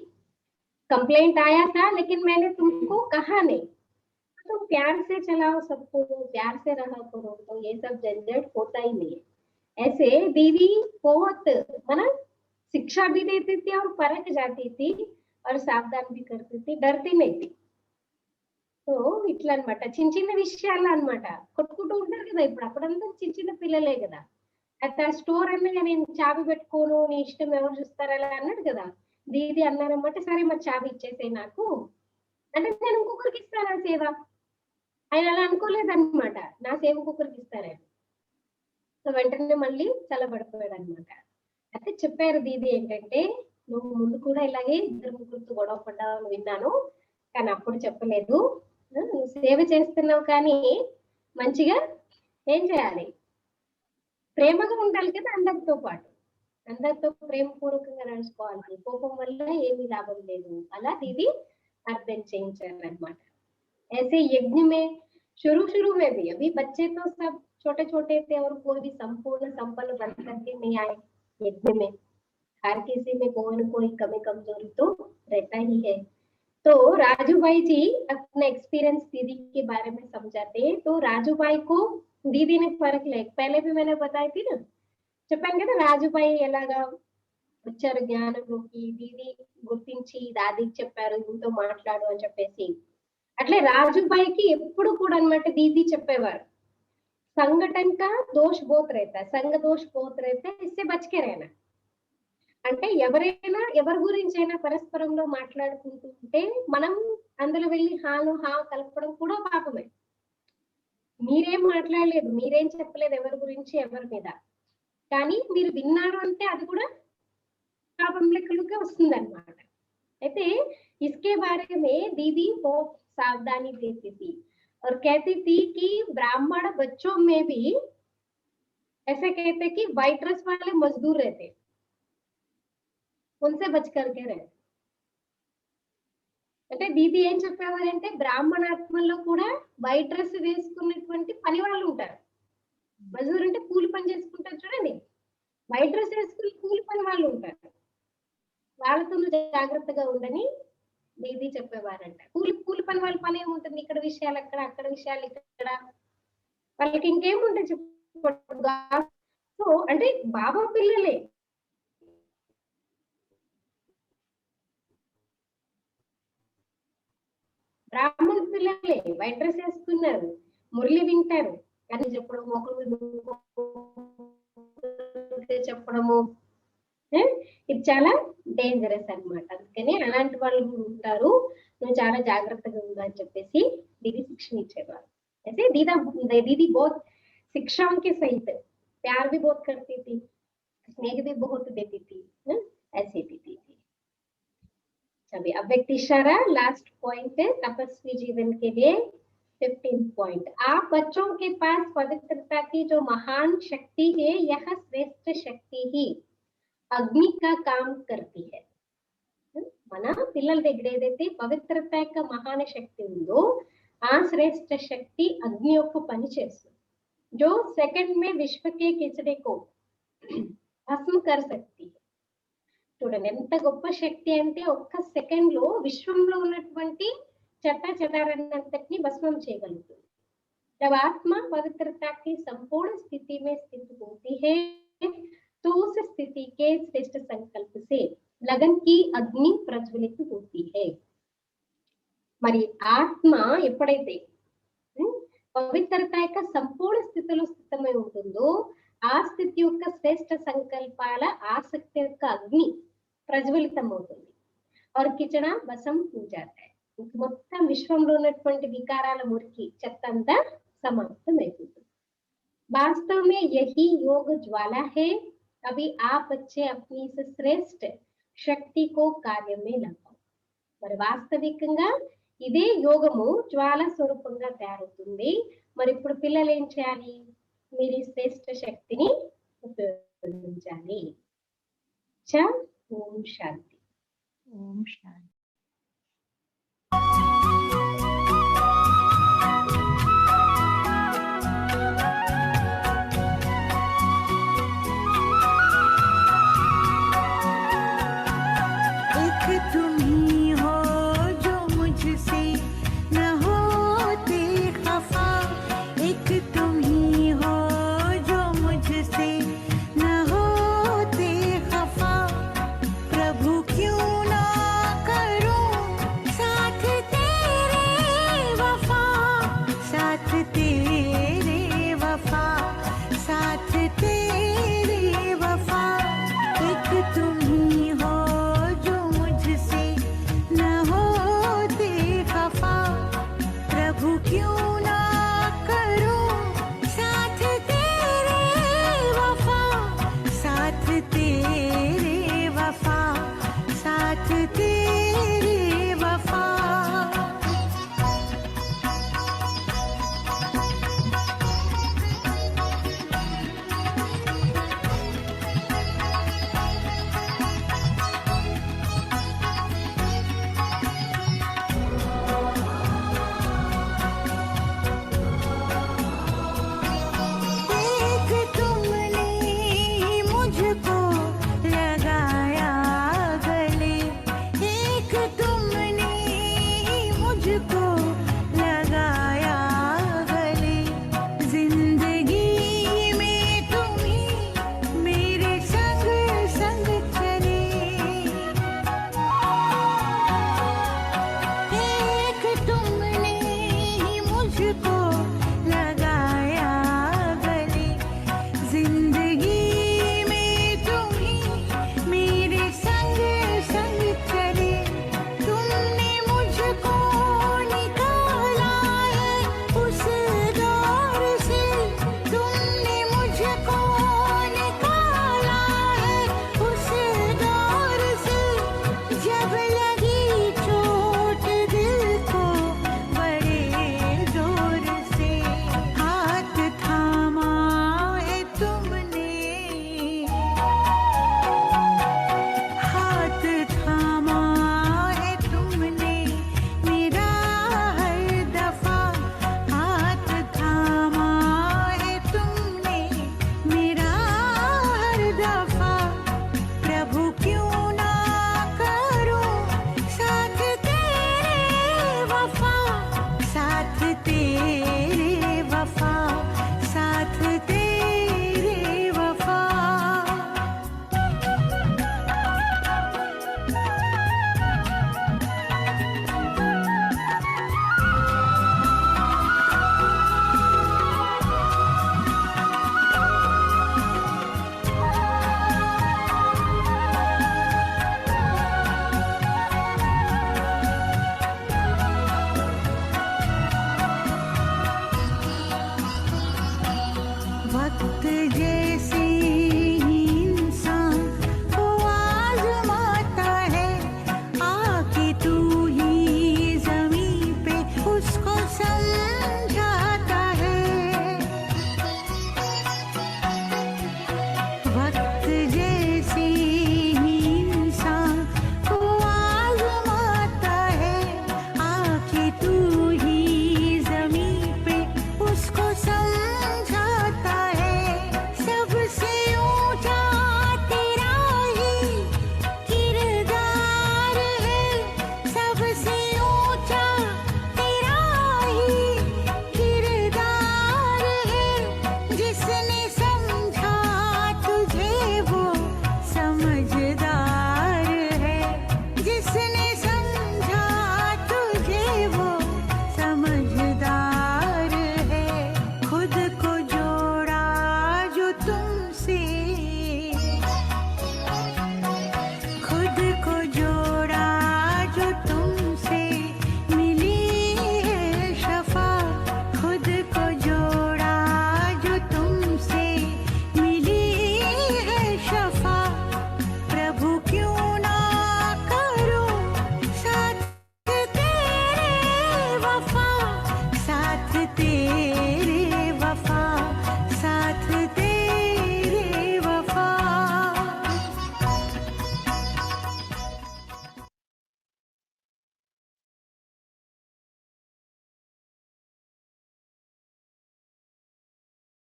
कंप्लेंट आया था, लेकिन मैंने तुमको कहा नहीं। तुम प्यार से चलाओ सबको, प्यार से रहा करो, तो ये सब झंझट होता ही नहीं है। ऐसे दीदी बहुत मतलब शिक्षा भी देती थी और परख जाती थी और सावधान भी करती थी, डरती नहीं थी। సో ఇట్లా అన్నమాట, చిన్న చిన్న విషయాలు అన్నమాట కొట్టుకుంటూ ఉంటారు కదా, ఇప్పుడు అప్పుడంతా చిన్న చిన్న పిల్లలే కదా. అయితే ఆ స్టోర్ అనగా నేను చావి పెట్టుకోను, నీ ఇష్టం, ఎవరు చూస్తారు అలా అన్నాడు కదా. దీది అన్నారన్నమాట, సరే మరి చావి ఇచ్చేసేయి నాకు అంటే నేను ఇంకొకరికి ఇస్తాను ఆ సేవ. ఆయన అలా అనుకోలేదన్నమాట, నా సేవ ఇంకొకరికి ఇస్తారని. సో వెంటనే మళ్ళీ చల్లబడిపోయాడు అనమాట. అయితే చెప్పారు దీది ఏంటంటే, నువ్వు ముందు కూడా ఇలాగే ఇద్దరు ముగ్గురితో గొడవ పడ్డావు విన్నాను, కానీ అప్పుడు చెప్పలేదు. నువ్వు సేవ చేస్తున్నావు కానీ మంచిగా ఏం చేయాలి, ప్రేమగా ఉండాలి కదా అందరితో పాటు, అందరితో ప్రేమపూర్వకంగా నడుచుకోవాలి, కోపం వల్ల ఏమీ లాభం లేదు, అలా దీది అర్థం చేయించారనమాట. ऐसे यज्ञ में शुरू में भी अभी बच्चे तो सब छोटे छोटे थे और कोई भी संपूर्ण संपन्न बन करके नहीं आए यज्ञ में, हर किसी में कोई न कोई कमी कमजोरी तो रहता ही है। तो राजू भाई जी अपना एक्सपीरियंस दीदी के बारे में समझाते हैं। तो राजू भाई को दीदी ने फर्क ले, पहले भी मैंने बताई थी ना, చెప్పాను కదా రాజు భాయ్ ఎలాగా వచ్చారు జ్ఞానంలోకి, దీది గుర్తించి దాదికి చెప్పారు ఇంతో మాట్లాడు అని చెప్పేసి. అట్లే రాజుబాయికి ఎప్పుడు కూడా అన్నమాట దీది చెప్పేవారు, సంఘటన కా దోష్ బోత్ रहता है, సంఘ దోష్ బోత్ रहता है, इससे बच के रहना. అంటే ఎవరైనా ఎవరి గురించి అయినా పరస్పరంలో మాట్లాడుకుంటుంటే మనం అందులో వెళ్ళి హాను హా కలపడం కూడా పాపమే. మీరేం మాట్లాడలేదు, మీరేం చెప్పలేదు ఎవరి గురించి ఎవరి మీద, కానీ మీరు విన్నారు అంటే అది కూడా పాపం లెక్కలుగా వస్తుంది అనమాట. అయితే इसके बारे में दीदी बहुत सावधानी देती थी और कहती थी कि ब्राह्मण बच्चों में भी ऐसे कहते कि व्हाइट ड्रेस वाले मजदूर रहते, उनसे बच करके रहे. అంటే దీది ఏం చెప్పేవారంటే బ్రాహ్మణాత్మల్లో కూడా వైట్ డ్రెస్ వేసుకున్నటువంటి పని వాళ్ళు ఉంటారు. మజూర్ అంటే కూలి పని చేసుకుంటారు చూడండి, వైట్ డ్రెస్ వేసుకుని కూలి పని వాళ్ళు ఉంటారు, వాళ్ళతో జాగ్రత్తగా ఉండని దీది చెప్పేవారంట. కూలి పని వాళ్ళ పని ఏముంటుంది, ఇక్కడ విషయాలు అక్కడ, అక్కడ విషయాలు ఇక్కడ, వాళ్ళకి ఇంకేముంటుంది చెప్పుకోవడం. సో అంటే బాబా పిల్లలే, బ్రాహ్మణ పిల్లలే వైట్ డ్రెస్ వేసుకున్నారు, మురళి వింటారు, కానీ చెప్పడం ఒకరు చెప్పడము ఇది చాలా డేంజరస్ అన్నమాట. అందుకని అలాంటి వాళ్ళు ఉంటారు, నువ్వు చాలా జాగ్రత్తగా ఉందని చెప్పేసి दीदी शिक्षण इच्छेवार. ऐसे दीदी बहुत शिक्षाओं के सहित प्यार भी बहुत करती थी, स्नेह भी बहुत देती थी, ऐसे दीदी थी. चलिए अब व्यक्ति इशारा लास्ट पॉइंट है तपस्वी जीवन के लिए 15 पॉइंट. आप बच्चों के पास पवित्रता की जो महान शक्ति है, यह श्रेष्ठ शक्ति ही अग्नि का काम करती है. మన పిల్లల దగ్గర ఏదైతే పవిత్రత యొక్క మహాన శక్తి ఉందో ఆ శ్రేష్ఠ శక్తి అగ్ని యొక్క పని చేస్తుంది. जो सेकंड में विश्व के किचड़े को भस्म कर सकती है. చూడండి ఎంత గొప్ప శక్తి అంటే ఒక్క సెకండ్ లో విశ్వంలో ఉన్నటువంటి చెత్త చెదారాన్నంతటిని భస్మం చేయగలుగుతుంది. जब आत्मा पवित्रता की संपूर्ण स्थिति में स्थित होती है तो उस स्थिति के श्रेष्ठ संकल्प से लगन की अग्नि प्रज्वलित होती है. మరి ఆత్మ ఎప్పుడైతే పవిత్రత యొక్క సంపూర్ణ స్థితిలో స్థితమై ఉంటుందో ఆ స్థితి యొక్క శ్రేష్ఠ సంకల్పాల ఆసక్తి యొక్క అగ్ని ప్రజ్వలితం అవుతుంది. और किचड़ा भस्म हो जाता है. మొత్తం విశ్వంలో ఉన్నటువంటి వికారాల మురికి చెత్త అంతా సమాప్తం అయిపోతుంది. वास्तव में यही योग ज्वाला है. अभी आप बच्चे अपनी इस श्रेष्ठ शक्ति को कार्य में लगाओ. మరి వాస్తవికంగా ఇదే యోగము జ్వాల స్వరూపంగా తయారవుతుంది. మరి ఇప్పుడు పిల్లలు ఏం చేయాలి, మీరు ఈ శ్రేష్ఠ శక్తిని ఉపయోగించాలి. ఓం శాంతి. ఓం శాంతి. స్థితి